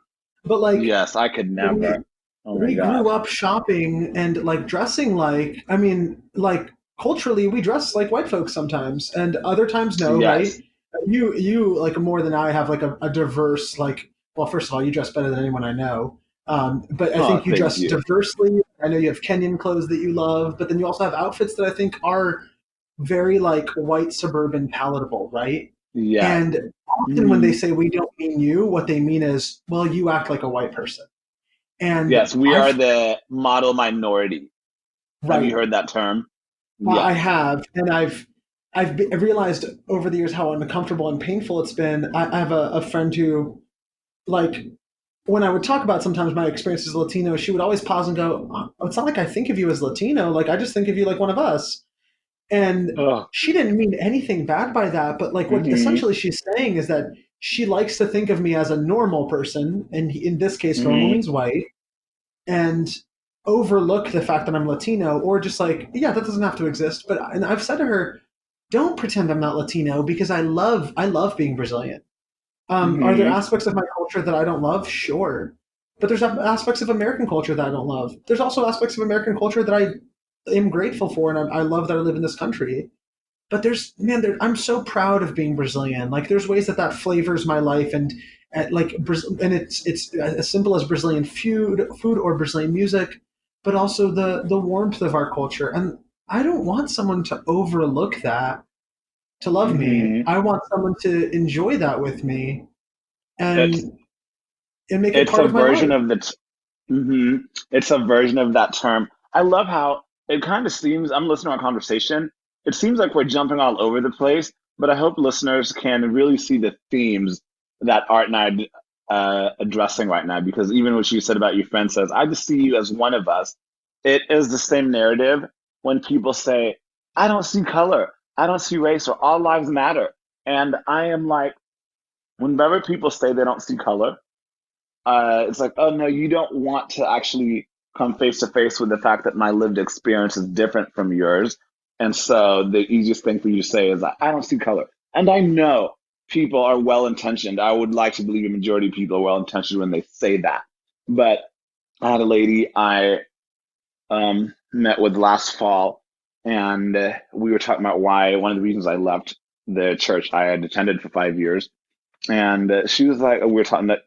Speaker 3: But like
Speaker 2: Yes, I could never.
Speaker 3: we
Speaker 2: Oh my
Speaker 3: we
Speaker 2: gosh.
Speaker 3: grew up shopping and like dressing like I mean like culturally we dress like white folks sometimes and other times no, right?
Speaker 2: Yes.
Speaker 3: You like more than I have like a diverse like well first of all you dress better than anyone I know. But I
Speaker 2: Oh,
Speaker 3: think you
Speaker 2: thank
Speaker 3: dress
Speaker 2: you.
Speaker 3: diversely. I know you have Kenyan clothes that you love, but then you also have outfits that I think are very like white suburban palatable, right?
Speaker 2: Yes.
Speaker 3: And often when they
Speaker 2: Mhm.
Speaker 3: say we don't mean you, what they mean is, well, you act like a white person. And
Speaker 2: Yes, we are
Speaker 3: I've
Speaker 2: the model minority. Have you
Speaker 3: right,
Speaker 2: heard that term?
Speaker 3: I
Speaker 2: Yes.
Speaker 3: have, and I've realized over the years how uncomfortable and painful it's been. I have a friend who like when I would talk about sometimes my experience as Latino, she would always pause and go, "Oh, it's not like I think of you as Latino. Like I just think of you like one of us." And
Speaker 2: Oh.
Speaker 3: she didn't mean anything bad by that, but like what
Speaker 2: Hmm.
Speaker 3: essentially she's saying is that she likes to think of me as a normal person, and in this case, normal
Speaker 2: Hmm.
Speaker 3: means white, and overlook the fact that I'm Latino, or just like, yeah, that doesn't have to exist. But and I've said to her, don't pretend I'm not Latino because I love being Brazilian. Are there
Speaker 2: Hmm.
Speaker 3: aspects of my culture that I don't love? Sure. But there's aspects of American culture that I don't love. There's also aspects of American culture that I am grateful for, and I love that I live in this country. But I'm so proud of being Brazilian. Like there's ways that that flavors my life, and like and it's as simple as Brazilian food or Brazilian music, but also the warmth of our culture. And I don't want someone to overlook that to love me.
Speaker 2: Hmm.
Speaker 3: I want someone to enjoy that with me
Speaker 2: It's
Speaker 3: and make it
Speaker 2: it's
Speaker 3: part
Speaker 2: a
Speaker 3: of my
Speaker 2: version
Speaker 3: life.
Speaker 2: of hmm it's a version of that term. I love how it kind of seems. I'm listening to our conversation. It seems like we're jumping all over the place, but I hope listeners can really see the themes that Art and I addressing right now. Because even what you said about your friend says, "I just see you as one of us." It is the same narrative when people say, "I don't see color, I don't see race, or all lives matter," and I am like, whenever people say they don't see color, it's like, oh no, you don't want to actually come face to face with the fact that my lived experience is different from yours. And so the easiest thing for you to say is, I don't see color. And I know people are well intentioned. I would like to believe a majority of people are well intentioned when they say that. But I had a lady I met with last fall, and we were talking about why one of the reasons I left the church I had attended for 5 years. And she was like, we were talking that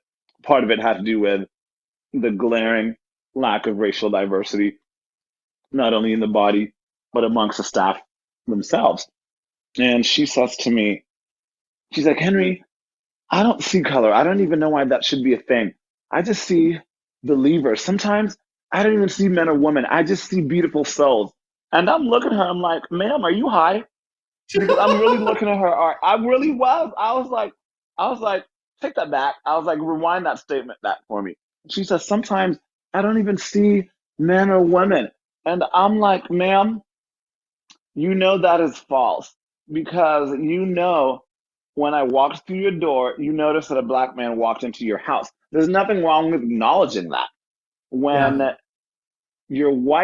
Speaker 2: part of it had to do with the glaring lack of racial diversity, not only in the body, but amongst the staff themselves. And she says to me, she's like, Henry, I don't see color. I don't even know why that should be a thing. I just see believers. Sometimes I don't even see men or women. I just see beautiful souls. And I'm looking at her, I'm like, ma'am, are you high? Because I'm really looking at her art. I really was. I was like, take that back. I was like, rewind that statement back for me. She says, sometimes I don't even see men or women. And I'm like, ma'am, you know that is false. Because you know when I walked through your door, you noticed that a black man walked into your house. There's nothing wrong with acknowledging that. When
Speaker 3: Yeah.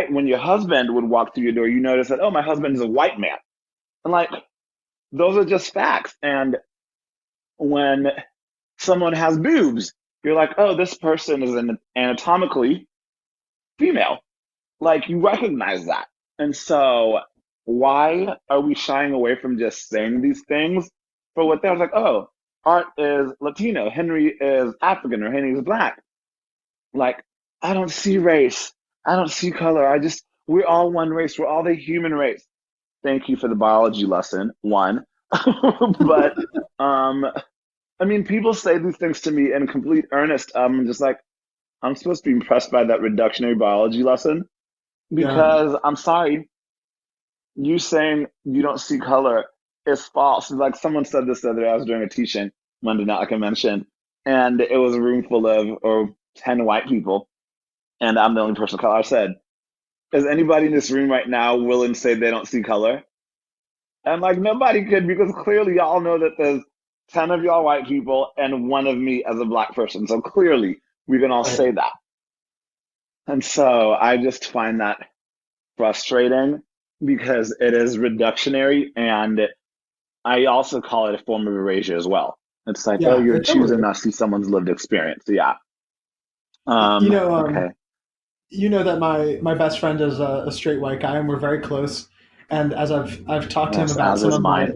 Speaker 2: when your husband would walk through your door, you notice that, oh, my husband is a white man. And like, those are just facts. And when someone has boobs, you're like, oh, this person is anatomically female. Like, you recognize that. And so, why are we shying away from just saying these things for what they're like, oh, Art is Latino, Henry is African, or Henry is Black? Like, I don't see race. I don't see color. we're all one race. We're all the human race. Thank you for the biology lesson, one. But um, I mean, people say these things to me in complete earnest. I'm just like, I'm supposed to be impressed by that reductionary biology lesson
Speaker 3: Yeah.
Speaker 2: because I'm sorry, you saying you don't see color is false. Like someone said this the other day. I was doing a teaching Monday night, like I mentioned, and it was a room full of or 10 white people, and I'm the only person of color. I said, is anybody in this room right now willing to say they don't see color? And like nobody could because clearly y'all know that there's 10 of y'all white people and one of me as a black person. So clearly we can all
Speaker 3: Right.
Speaker 2: say that. And so I just find that frustrating because it is reductionary and I also call it a form of erasure as well. It's like, oh,
Speaker 3: Yeah.
Speaker 2: you're
Speaker 3: It totally
Speaker 2: choosing
Speaker 3: is.
Speaker 2: not to see someone's lived experience. Yeah.
Speaker 3: You know,
Speaker 2: Okay.
Speaker 3: you know that my best friend is a straight white guy, and we're very close. And as I've talked to him
Speaker 2: Yes,
Speaker 3: about
Speaker 2: as
Speaker 3: some
Speaker 2: is
Speaker 3: of my
Speaker 2: mine.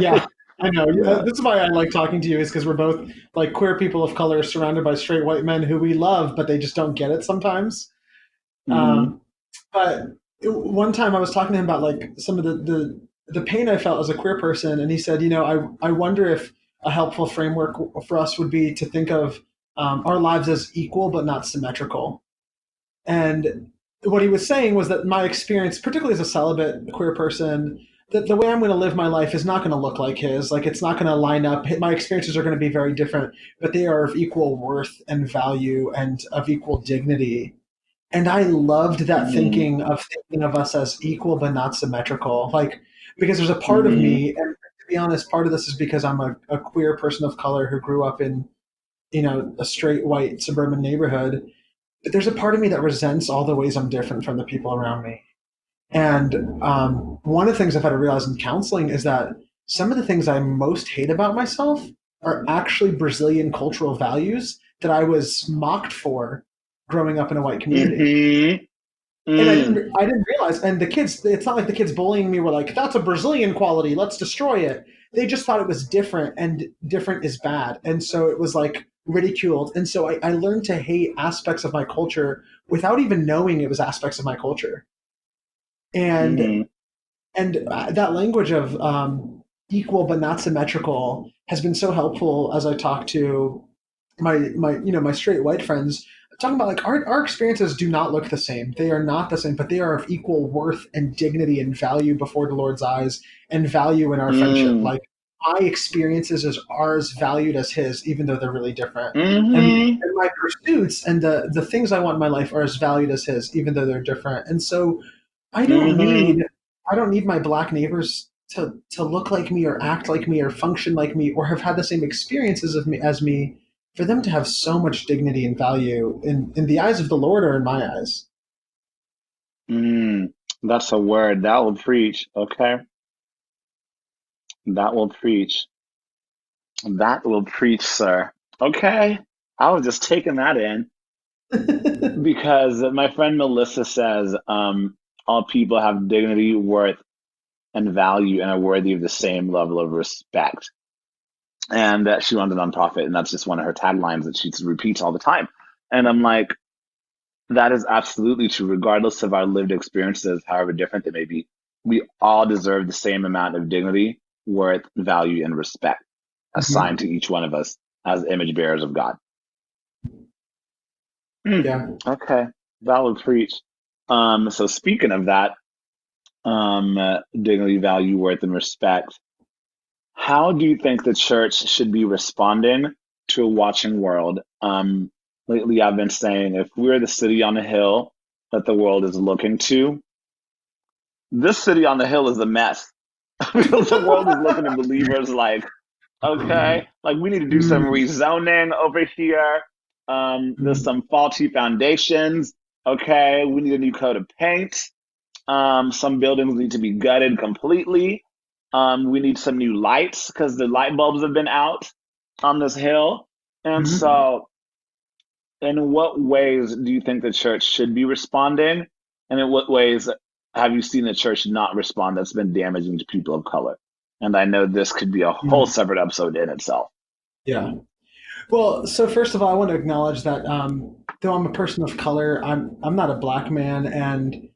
Speaker 3: yeah, I know.
Speaker 2: Yeah.
Speaker 3: This is why I like talking to you, is because we're both like queer people of color surrounded by straight white men who we love, but they just don't get it sometimes.
Speaker 2: Mm-hmm.
Speaker 3: Um, but one time I was talking to him about like some of the pain I felt as a queer person, and he said, you know, I wonder if a helpful framework for us would be to think of our lives as equal but not symmetrical. And what he was saying was that my experience, particularly as a celibate queer person, that the way I'm going to live my life is not going to look like his. Like it's not going to line up. My experiences are going to be very different, but they are of equal worth and value and of equal dignity. And I loved that
Speaker 2: Mm-hmm.
Speaker 3: thinking of us as equal but not symmetrical. Like because there's a part of
Speaker 2: Mm-hmm.
Speaker 3: me, and to be honest, part of this is because I'm a queer person of color who grew up in a straight white suburban neighborhood. But there's a part of me that resents all the ways I'm different from the people around me. And one of the things I've had to realize in counseling is that some of the things I most hate about myself are actually Brazilian cultural values that I was mocked for growing up in a white community.
Speaker 2: Mm-hmm.
Speaker 3: And
Speaker 2: Mm.
Speaker 3: I didn't realize. And the kids, it's not like the kids bullying me were like, "That's a Brazilian quality. Let's destroy it." They just thought it was different, and different is bad. And so it was like ridiculed. And so I learned to hate aspects of my culture without even knowing it was aspects of my culture. And
Speaker 2: Mm-hmm.
Speaker 3: that language of equal but not symmetrical has been so helpful as I talk to my straight white friends, talking about like our experiences do not look the same. They are not the same, but they are of equal worth and dignity and value before the Lord's eyes and value in our friendship.
Speaker 2: Mm.
Speaker 3: Like my experiences is ours valued as his, even though they're really different.
Speaker 2: Mm-hmm.
Speaker 3: And my pursuits and the things I want in my life are as valued as his, even though they're different. And so I don't
Speaker 2: Mm-hmm.
Speaker 3: need I don't need my black neighbors to look like me or act like me or function like me or have had the same experiences of me as me for them to have so much dignity and value in the eyes of the Lord or in my eyes.
Speaker 2: That's a word that will preach. Okay, that will preach. That will preach, sir. Okay, I was just taking that in because my friend Melissa says all people have dignity, worth, and value and are worthy of the same level of respect. And that she runs a nonprofit, and that's just one of her taglines that she repeats all the time. And I'm like, that is absolutely true, regardless of our lived experiences, however different they may be. We all deserve the same amount of dignity, worth, value, and respect assigned to each one of us as image bearers of God.
Speaker 3: Yeah.
Speaker 2: Okay, that will preach. So speaking of that, dignity, value, worth, and respect, how do you think the church should be responding to a watching world? Lately, I've been saying if we're the city on the hill that the world is looking to, this city on the hill is a mess. Because the world is looking at believers like, okay, like we need to do some
Speaker 3: Mm,
Speaker 2: rezoning over here. There's
Speaker 3: mm,
Speaker 2: some faulty foundations. Okay, we need a new coat of paint. Some buildings need to be gutted completely. We need some new lights because the light bulbs have been out on this hill. And
Speaker 3: mm.
Speaker 2: so, in what ways do you think the church should be responding? And in what ways have you seen the church not respond that's been damaging to people of color? And I know this could be a whole
Speaker 3: Mm.
Speaker 2: separate episode in itself.
Speaker 3: Yeah. Well, so first of all, I want to acknowledge that though I'm a person of color, I'm not a black man, and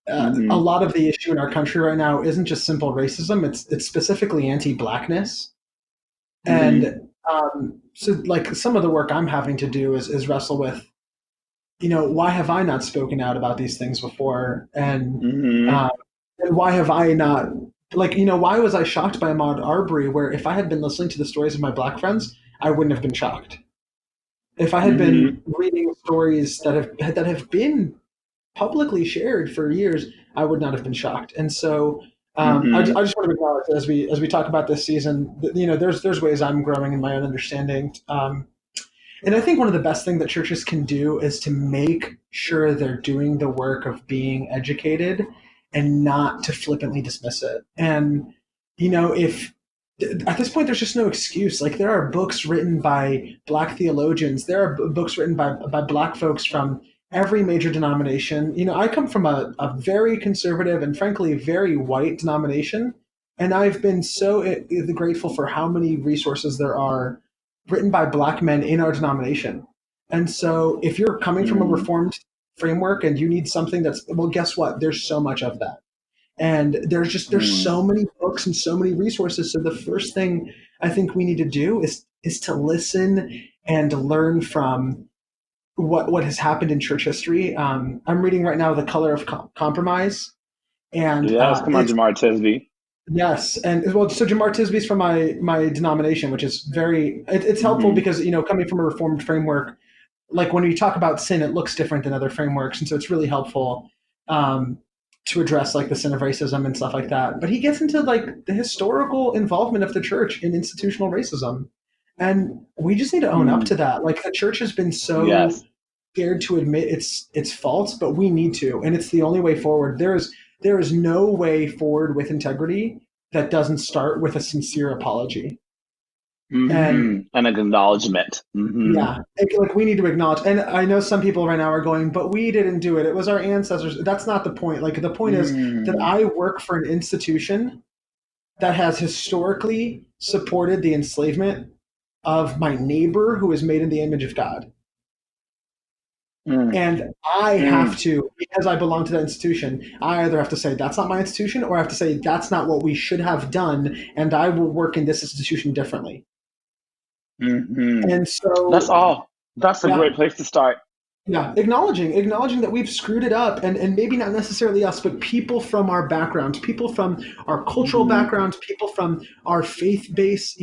Speaker 3: a
Speaker 2: Hmm.
Speaker 3: lot of the issue in our country right now isn't just simple racism; it's specifically anti-blackness.
Speaker 2: Hmm.
Speaker 3: And so, like, some of the work I'm having to do is wrestle with, why have I not spoken out about these things before,
Speaker 2: Hmm.
Speaker 3: uh, and why have I not, like, why was I shocked by Ahmaud Arbery, where if I had been listening to the stories of my black friends, I wouldn't have been shocked. If I had
Speaker 2: Hmm.
Speaker 3: been reading stories that have been publicly shared for years, I would not have been shocked. And so I
Speaker 2: Hmm.
Speaker 3: just want to acknowledge that as we talk about this season, there's ways I'm growing in my own understanding. And I think one of the best things that churches can do is to make sure they're doing the work of being educated and not to flippantly dismiss it. And, if at this point there's just no excuse. Like, there are books written by black theologians, there are books written by black folks from every major denomination. I come from a very conservative and frankly very white denomination, and I've been so grateful for how many resources there are written by black men in our denomination. And so if you're coming from a
Speaker 2: Hmm.
Speaker 3: reformed framework and you need something that's, well, guess what? There's so much of that. And there's
Speaker 2: Hmm.
Speaker 3: so many books and so many resources. So the first thing I think we need to do is to listen and learn from what has happened in church history. I'm reading right now The Color of Compromise, and
Speaker 2: Yes, come on,
Speaker 3: it's
Speaker 2: Jamar Tisby.
Speaker 3: yes, and well, so Jamar Tisby's from my denomination, which is it's helpful
Speaker 2: Hmm.
Speaker 3: because coming from a reformed framework, like when you talk about sin, it looks different than other frameworks, and so it's really helpful um, to address like the sin of racism and stuff like that. But he gets into like the historical involvement of the church in institutional racism, and we just need to own up
Speaker 2: Hmm.
Speaker 3: to that. Like, the church has been so
Speaker 2: Yes.
Speaker 3: scared to admit its faults, but we need to, and it's the only way forward. There is no way forward with integrity that doesn't start with a sincere apology. And
Speaker 2: Hmm. An acknowledgement. Hmm.
Speaker 3: yeah, like, we need to acknowledge. And I know some people right now are going, but we didn't do it. It was our ancestors. That's not the point. Like, the point is that
Speaker 2: Hmm.
Speaker 3: I work for an institution that has historically supported the enslavement of my neighbor who is made in the image of God.
Speaker 2: Hmm.
Speaker 3: And I have
Speaker 2: Hmm.
Speaker 3: to, because I belong to that institution, I either have to say that's not my institution, or I have to say that's not what we should have done, and I will work in this institution differently.
Speaker 2: Hmm.
Speaker 3: And
Speaker 2: That's
Speaker 3: so,
Speaker 2: all. That's a
Speaker 3: yeah,
Speaker 2: great place to start.
Speaker 3: yeah, acknowledging that we've screwed it up, and maybe not necessarily us, but people from our backgrounds, people from our cultural
Speaker 2: Hmm.
Speaker 3: backgrounds, people from our faith base,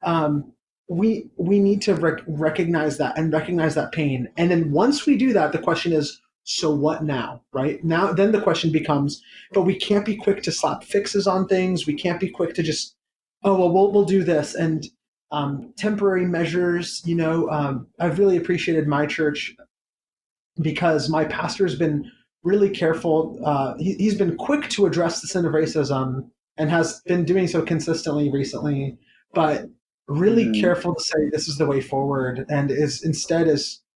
Speaker 3: um, we need to recognize that and recognize that pain. And then once we do that, the question is, so what now? Right now, then the question becomes, but we can't be quick to slap fixes on things. We can't be quick to just, oh well, we'll do this. And temporary measures. I've really appreciated my church because my pastor's been really careful. He's been quick to address the sin of racism and has been doing so consistently recently, but really
Speaker 2: Mm-hmm.
Speaker 3: careful to say this is the way forward, and is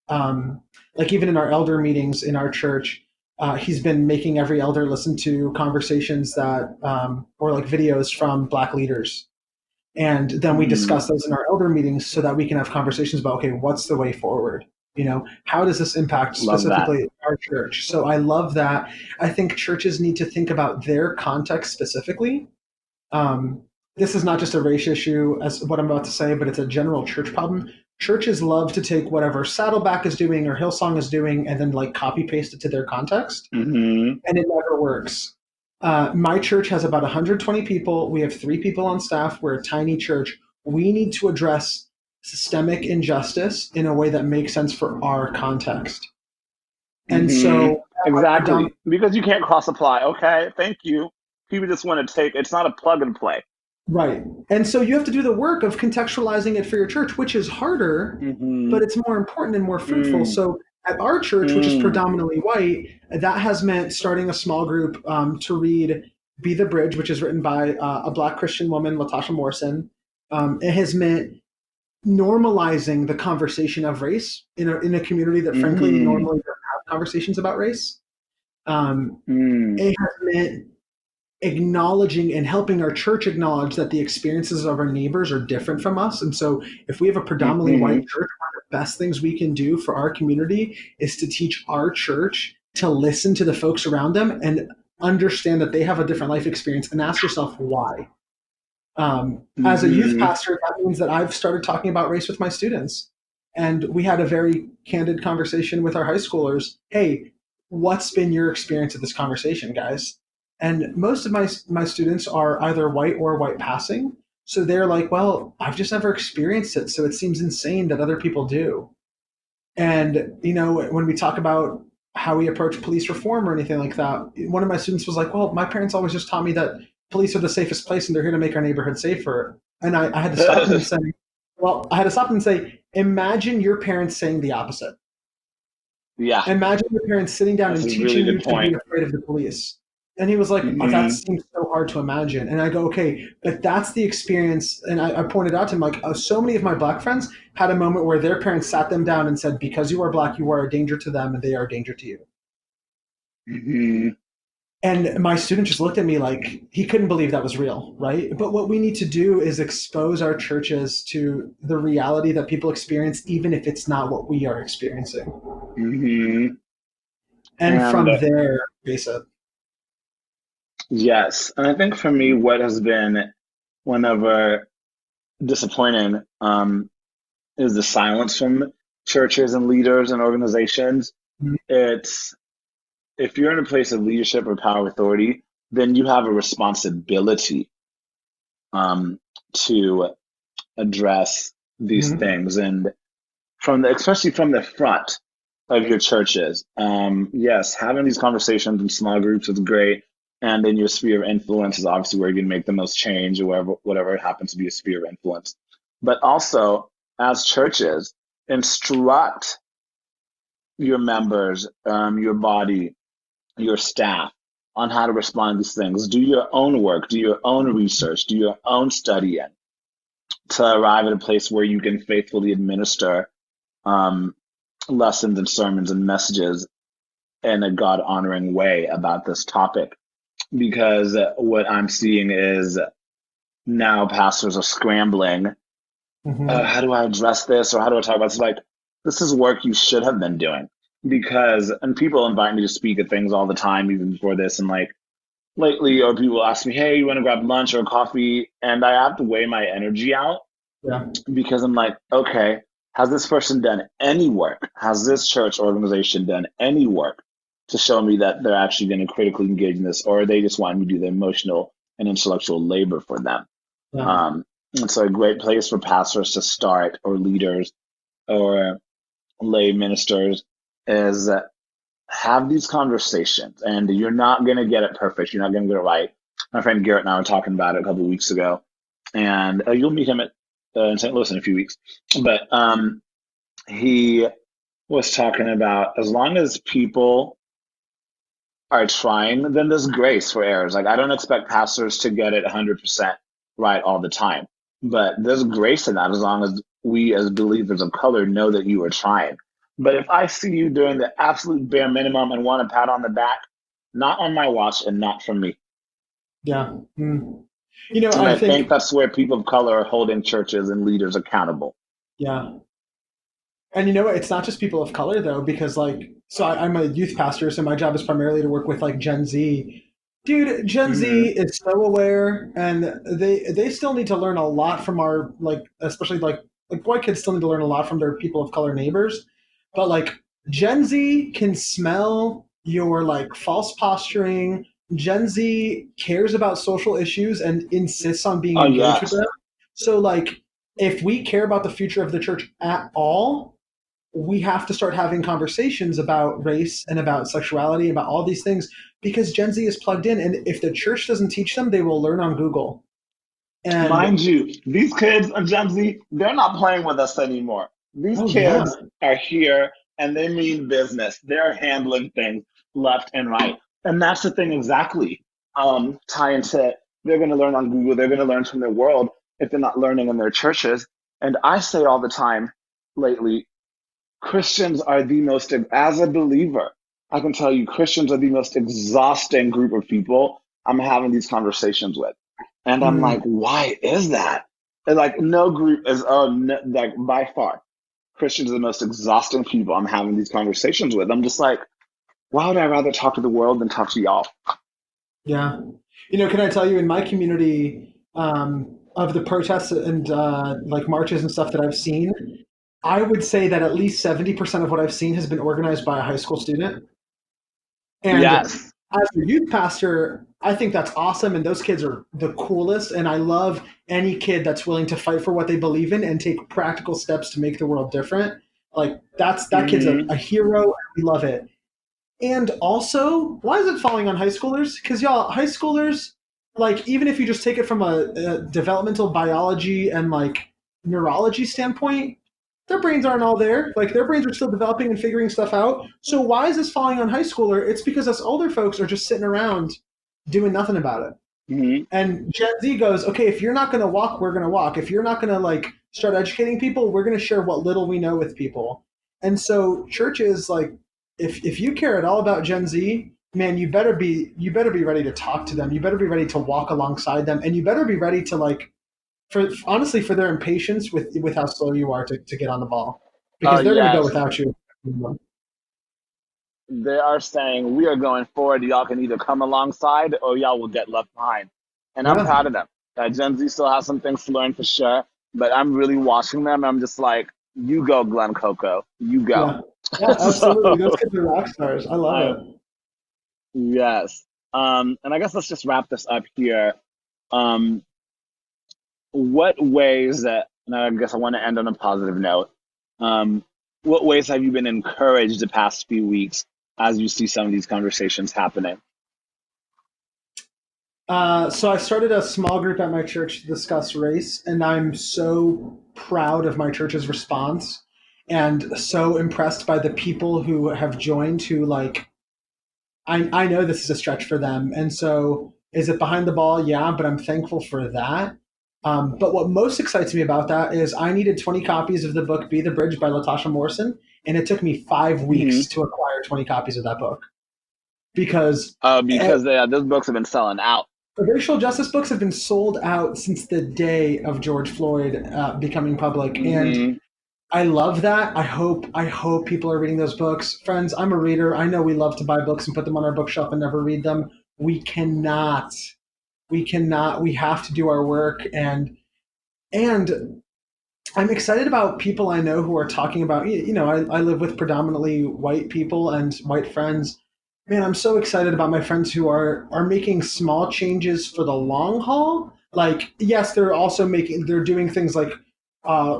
Speaker 3: like even in our elder meetings in our church, he's been making every elder listen to conversations that or like videos from Black leaders, and then we
Speaker 2: Mm-hmm.
Speaker 3: discuss those in our elder meetings so that we can have conversations about, okay, what's the way forward? How does this impact
Speaker 2: Love that.
Speaker 3: specifically our church? So I love that. I think churches need to think about their context specifically. um, this is not just a race issue, as what I'm about to say, but it's a general church problem. Churches love to take whatever Saddleback is doing or Hillsong is doing and then like copy paste it to their context,
Speaker 2: Mm-hmm.
Speaker 3: and it never works. My church has about 120 people. We have 3 people on staff. We're a tiny church. We need to address systemic injustice in a way that makes sense for our context. And
Speaker 2: Mm-hmm.
Speaker 3: so,
Speaker 2: Exactly. Because you can't cross apply. Okay. Thank you. People just want to take, it's not a plug and play.
Speaker 3: right. And so you have to do the work of contextualizing it for your church, which is harder,
Speaker 2: Mm-hmm.
Speaker 3: but it's more important and more fruitful.
Speaker 2: Mm,
Speaker 3: So at our church, which is
Speaker 2: mm,
Speaker 3: predominantly white, that has meant starting a small group to read Be the Bridge, which is written by a Black Christian woman, Latasha Morrison. It has meant normalizing the conversation of race in a community that frankly
Speaker 2: mm-hmm.
Speaker 3: normally doesn't have conversations about race. Um,
Speaker 2: Mm,
Speaker 3: it has meant acknowledging and helping our church acknowledge that the experiences of our neighbors are different from us. And so if we have a predominantly white
Speaker 2: mm-hmm.
Speaker 3: church, one of the best things we can do for our community is to teach our church to listen to the folks around them and understand that they have a different life experience and ask yourself why. As a youth
Speaker 2: Mm-hmm.
Speaker 3: pastor, that means that I've started talking about race with my students. And we had a very candid conversation with our high schoolers. Hey, what's been your experience of this conversation, guys? And most of my students are either white or white passing. So they're like, well, I've just never experienced it. So it seems insane that other people do. And, when we talk about how we approach police reform or anything like that, one of my students was like, well, my parents always just taught me that police are the safest place and they're here to make our neighborhood safer. And I had to stop him and say, imagine your parents saying the opposite.
Speaker 2: Yeah,
Speaker 3: Imagine your parents sitting down
Speaker 2: that's
Speaker 3: and
Speaker 2: a really
Speaker 3: teaching you
Speaker 2: good
Speaker 3: to be
Speaker 2: point.
Speaker 3: afraid of the police. And he was like, oh, that
Speaker 2: Mm-hmm.
Speaker 3: seems so hard to imagine. And I go, okay, but that's the experience. And I pointed out to him, like, so many of my Black friends had a moment where their parents sat them down and said, because you are Black, you are a danger to them and they are a danger to you.
Speaker 2: Mm-hmm.
Speaker 3: And my student just looked at me like he couldn't believe that was real, right? But what we need to do is expose our churches to the reality that people experience, even if it's not what we are experiencing.
Speaker 2: Mm-hmm.
Speaker 3: And
Speaker 2: And
Speaker 3: from there, base it.
Speaker 2: yes, and I think for me, what has been whenever disappointing is the silence from churches and leaders and organizations. It's if you're in a place of leadership or power authority, then you have a responsibility um, to address these
Speaker 3: Mm-hmm.
Speaker 2: things, and especially from the front of your churches. Yes, having these conversations in small groups is great, and in your sphere of influence is obviously where you can make the most change, or whatever happens to be a sphere of influence. But also, as churches, instruct your members, your body, your staff on how to respond to these things. Do your own work, do your own research, do your own studying to arrive at a place where you can faithfully administer um, lessons and sermons and messages in a God honoring way about this topic. Because what I'm seeing is now pastors are scrambling.
Speaker 3: Mm-hmm.
Speaker 2: How do I address this, or how do I talk about this? Like, this is work you should have been doing. Because, and people invite me to speak at things all the time, even before this. And like lately, or people ask me, hey, you want to grab lunch or coffee? And I have to weigh my energy out
Speaker 3: Yeah.
Speaker 2: because I'm like, okay, has this person done any work? Has this church organization done any work to show me that they're actually going to critically engage in this, or are they just wanting me to do the emotional and intellectual labor for them?
Speaker 3: Yeah.
Speaker 2: Um, and so a great place for pastors to start, or leaders, or lay ministers, is have these conversations. And you're not going to get it perfect. You're not going to get it right. My friend Garrett and I were talking about it a couple of weeks ago, and you'll meet him in St. Louis in a few weeks. But he was talking about as long as people are trying, then there's grace for errors. Like I don't expect pastors to get it 100% right all the time, but there's grace in that as long as we as believers of color know that you are trying. But if I see you doing the absolute bare minimum and want a pat on the back, not on my watch and not from me.
Speaker 3: Yeah.
Speaker 2: And
Speaker 3: I
Speaker 2: I think
Speaker 3: think,
Speaker 2: that's where people of color are holding churches and leaders accountable.
Speaker 3: yeah. And it's not just people of color though, because I'm a youth pastor, so my job is primarily to work with like Gen Z. Dude, Gen Z
Speaker 2: Hmm.
Speaker 3: is so aware, and they still need to learn a lot from our especially like white kids still need to learn a lot from their people of color neighbors. But like Gen Z can smell your like false posturing. Gen Z cares about social issues and insists on being
Speaker 2: Oh,
Speaker 3: engaged with
Speaker 2: yes.
Speaker 3: them. So like if we care about the future of the church at all, we have to start having conversations about race and about sexuality, about all these things, because Gen Z is plugged in. And if the church doesn't teach them, they will learn on Google. And
Speaker 2: Mind you, these kids on Gen Z, they're not playing with us anymore. These
Speaker 3: oh, yeah,
Speaker 2: kids are here and they mean business. They're handling things left and right. And that's the thing exactly. Tying to they're going to learn on Google, they're going to learn from their world if they're not learning in their churches. And I say all the time lately, Christians are the most, as a believer, I can tell you, Christians are the most exhausting group of people I'm having these conversations with. And I'm like,
Speaker 3: mm,
Speaker 2: why is that? And like, no group is, no, like, by far, Christians are the most exhausting people I'm having these conversations with. I'm just like, why would I rather talk to the world than talk to y'all?
Speaker 3: yeah. Can I tell you in my community, of the protests and like marches and stuff that I've seen, I would say that at least 70% of what I've seen has been organized by a high school student. And
Speaker 2: Yes.
Speaker 3: as a youth pastor, I think that's awesome. And those kids are the coolest. And I love any kid that's willing to fight for what they believe in and take practical steps to make the world different. Like that kid's a
Speaker 2: Hmm.
Speaker 3: hero. We love it. And also, why is it falling on high schoolers? Because y'all, high schoolers, like even if you just take it from a developmental biology and like neurology standpoint, their brains aren't all there. Like their brains are still developing and figuring stuff out. So why is this falling on high schooler? It's because us older folks are just sitting around doing nothing about it.
Speaker 2: Hmm.
Speaker 3: And Gen Z goes, okay, if you're not going to walk, we're going to walk. If you're not going to like start educating people, we're going to share what little we know with people. And so churches like, if you care at all about Gen Z, man, you better be ready to talk to them. You better be ready to walk alongside them, and you better be ready to like for honestly for their impatience with how slow you are to get on the ball,
Speaker 2: Oh,
Speaker 3: because they're going to go
Speaker 2: yes.
Speaker 3: without you.
Speaker 2: They are saying we are going forward. Y'all can either come alongside or y'all will get left behind. And I'm
Speaker 3: Yeah,
Speaker 2: proud of them. Gen Z still has some things to learn for sure, but I'm really watching them. I'm just like, you go, Glen Coco, you go.
Speaker 3: yeah, yeah, absolutely. Those
Speaker 2: So,
Speaker 3: kids are rock stars. I love
Speaker 2: I,
Speaker 3: it.
Speaker 2: yes. And I guess let's just wrap this up here. Um, what ways that, and I guess I want to end on a positive note. Um, what ways have you been encouraged the past few weeks as you see some of these conversations happening?
Speaker 3: So I started a small group at my church to discuss race, and I'm so proud of my church's response, and so impressed by the people who have joined. Who like, I know this is a stretch for them, and so is it behind the ball? Yeah, but I'm thankful for that. But what most excites me about that is I needed 20 copies of the book "Be the Bridge" by Latasha Morrison, and it took me 5 weeks
Speaker 2: Hmm.
Speaker 3: to acquire 20 copies of that book because
Speaker 2: Because those books have been selling out.
Speaker 3: the racial justice books have been sold out since the day of George Floyd becoming public, and
Speaker 2: Hmm.
Speaker 3: I love that. I hope people are reading those books. Friends, I'm a reader. I know we love to buy books and put them on our bookshelf and never read them. We cannot. We cannot. We have to do our work, and I'm excited about people I know who are talking about. I live with predominantly white people and white friends. Man, I'm so excited about my friends who are making small changes for the long haul. Like, yes, they're doing things like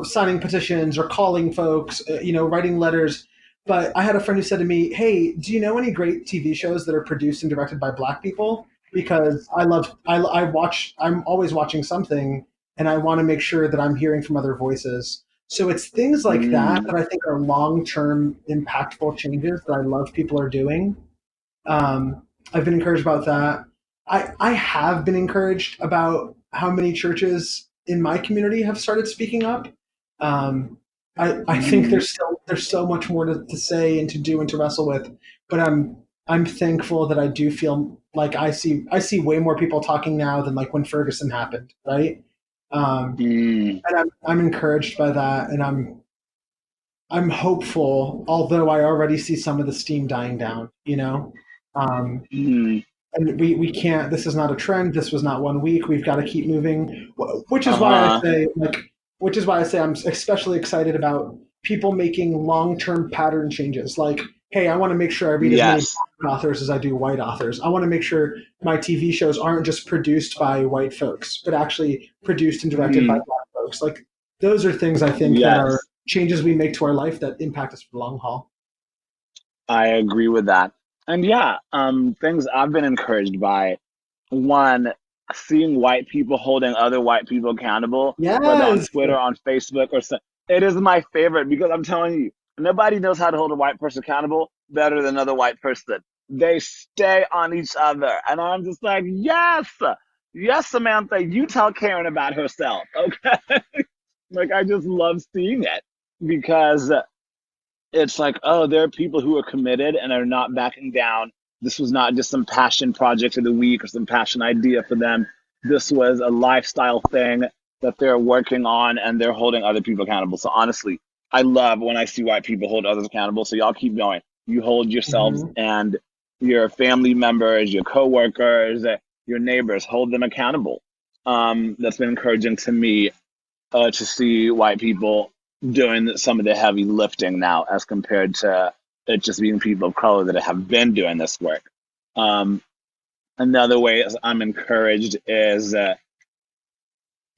Speaker 3: signing petitions or calling folks, writing letters. But I had a friend who said to me, "Hey, do you know any great TV shows that are produced and directed by Black people? Because I watch. I'm always watching something." and I want to make sure that I'm hearing from other voices. So it's things like that
Speaker 2: Mm,
Speaker 3: that I think are long-term impactful changes that I love people are doing. um, I've been encouraged about that. I have been encouraged about how many churches in my community have started speaking up. Um, I think
Speaker 2: mm,
Speaker 3: there's so much more to say and to do and to wrestle with, but I'm thankful that I do feel like I see way more people talking now than like when Ferguson happened, right?
Speaker 2: mm,
Speaker 3: And I'm encouraged by that, and I'm hopeful, although I already see some of the steam dying down. Um,
Speaker 2: mm.
Speaker 3: and we can't. This is not a trend. This was not 1 week. We've got to keep moving. Which is why I
Speaker 2: Uh-huh.
Speaker 3: say I'm especially excited about people making long-term pattern changes. Like, hey, I want to make sure I read as many
Speaker 2: Yes.
Speaker 3: black authors as I do white authors. I want to make sure my TV shows aren't just produced by white folks, but actually produced and directed by
Speaker 2: Mm,
Speaker 3: black folks. Like, those are things I think that are
Speaker 2: yes.
Speaker 3: changes we make to our life that impact us for the long haul.
Speaker 2: I agree with that. And yeah, things I've been encouraged by. One, seeing white people holding other white people accountable, whether on
Speaker 3: Yes.
Speaker 2: Twitter, on Facebook, or so. It is my favorite because I'm telling you, nobody knows how to hold a white person accountable better than another white person. They stay on each other. And I'm just like, yes, yes, Samantha, you tell Karen about herself. Okay. Like, I just love seeing it because it's like, oh, there are people who are committed and are not backing down. This was not just some passion project of the week or some passion idea for them. This was a lifestyle thing that they're working on and they're holding other people accountable. So honestly, I love when I see white people hold others accountable. So y'all keep going. You hold yourselves
Speaker 3: Mhm.
Speaker 2: and your family members, your coworkers, your neighbors, hold them accountable. That's been encouraging to me to see white people doing some of the heavy lifting now as compared to it just being people of color that have been doing this work. Um, Another way I'm encouraged is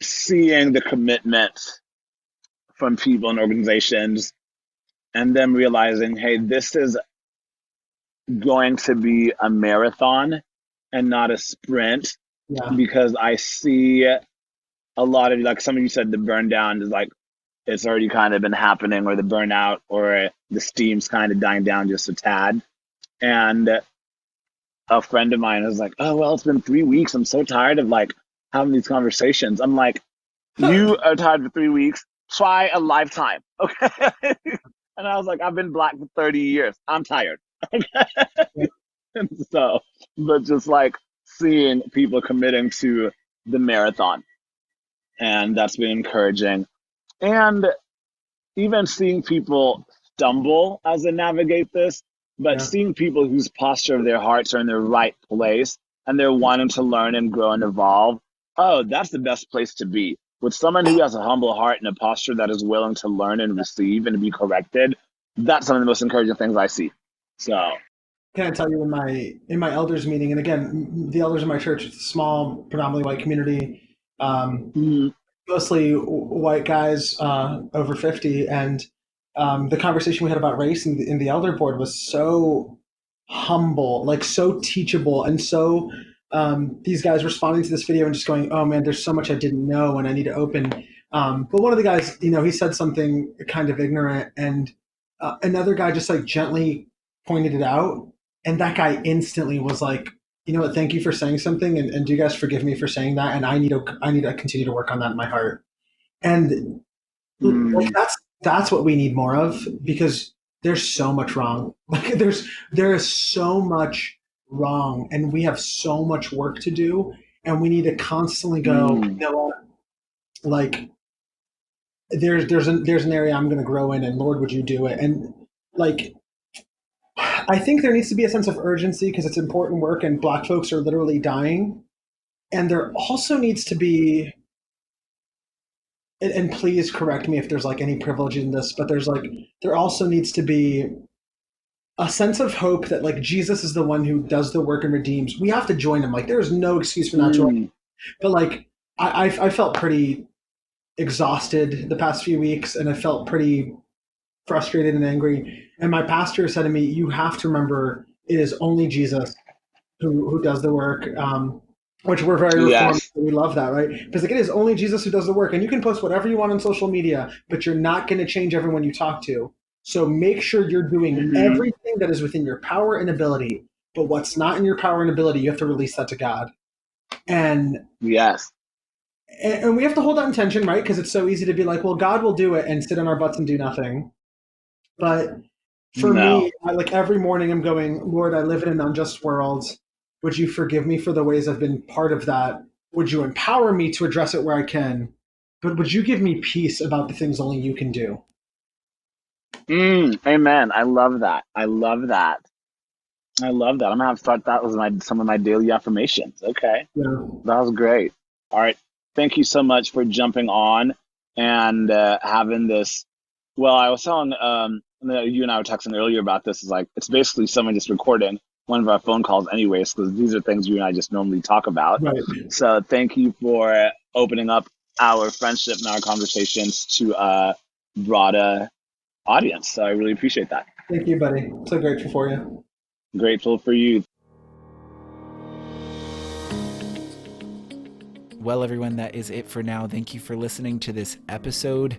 Speaker 2: seeing the commitment from people and organizations and them realizing, hey, this is going to be a marathon and not a sprint
Speaker 3: Yeah.
Speaker 2: because I see a lot of, like some of you said, the burn down is like it's already kind of been happening, or the burnout, or the steam's kind of dying down just a tad. And a friend of mine was like, "Oh well, it's been 3 weeks. I'm so tired of like having these conversations." I'm like, "You are tired for 3 weeks. Try a lifetime, okay?" And I was like, "I've been black for 30 years. I'm tired." And so, but just like seeing people committing to the marathon, and that's been encouraging. And even seeing people stumble as they navigate this, but
Speaker 3: Yeah.
Speaker 2: seeing people whose posture of their hearts are in the right place and they're wanting to learn and grow and evolve, oh, that's the best place to be. With someone who has a humble heart and a posture that is willing to learn and receive and to be corrected, that's some of the most encouraging things I see. So,
Speaker 3: Can I tell you in my elders meeting, and again, the elders in my church, it's a small, predominantly white community, um,
Speaker 2: mm,
Speaker 3: mostly white guys over 50, and the conversation we had about race in the elder board was so humble, like so teachable, and so these guys responding to this video and just going, "Oh man, there's so much I didn't know, and I need to open." But one of the guys, he said something kind of ignorant, and another guy just like gently pointed it out, and that guy instantly was like, "You know what? Thank you for saying something, and do you guys forgive me for saying that? And I need to continue to work on that in my heart." And like
Speaker 2: mm,
Speaker 3: that's what we need more of, because there's so much wrong. Like there is so much wrong, and we have so much work to do, and we need to constantly go,
Speaker 2: mm,
Speaker 3: what, like there's an area I'm going to grow in, and Lord, would you do it? And like I think there needs to be a sense of urgency because it's important work, and Black folks are literally dying. And there also needs to be, and please correct me if there's like any privilege in this, but there also needs to be a sense of hope that like Jesus is the one who does the work and redeems. We have to join him. Like there's no excuse for not joining.
Speaker 2: mm,
Speaker 3: But like I felt pretty exhausted the past few weeks, and I felt pretty frustrated and angry. And my pastor said to me, "You have to remember, it is only Jesus who does the work." which we're very reformed.
Speaker 2: Yes.
Speaker 3: We love that, right? Because like, it is only Jesus who does the work. And you can post whatever you want on social media, but you're not going to change everyone you talk to. So make sure you're doing
Speaker 2: Hmm.
Speaker 3: everything that is within your power and ability. But what's not in your power and ability, you have to release that to God. And
Speaker 2: Yes.
Speaker 3: and we have to hold that intention, right? Because it's so easy to be like, well, God will do it and sit on our butts and do nothing. But for me,
Speaker 2: No.
Speaker 3: like every morning, I'm going, Lord, I live in an unjust world. Would you forgive me for the ways I've been part of that? Would you empower me to address it where I can? But would you give me peace about the things only you can do?
Speaker 2: Amen. I love that. I love that. I love that. I'm gonna have to start that with my some of my daily affirmations. Okay.
Speaker 3: Yeah.
Speaker 2: That was great. All right. Thank you so much for jumping on and having this. Well, I was telling you and I were texting earlier about this. Is like it's basically someone just recording one of our phone calls, anyways, because these are things you and I just normally talk about.
Speaker 3: Right.
Speaker 2: So thank you for opening up our friendship and our conversations to a broader audience. So I really appreciate that.
Speaker 3: Thank you, buddy. So grateful for you.
Speaker 2: Grateful for you.
Speaker 1: Well, everyone, that is it for now. Thank you for listening to this episode,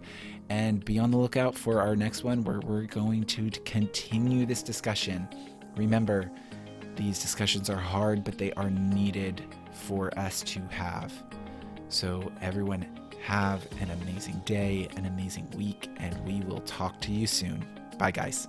Speaker 1: and be on the lookout for our next one where we're going to continue this discussion. Remember, these discussions are hard, but they are needed for us to have. So everyone, have an amazing day, an amazing week, and we will talk to you soon. Bye, guys.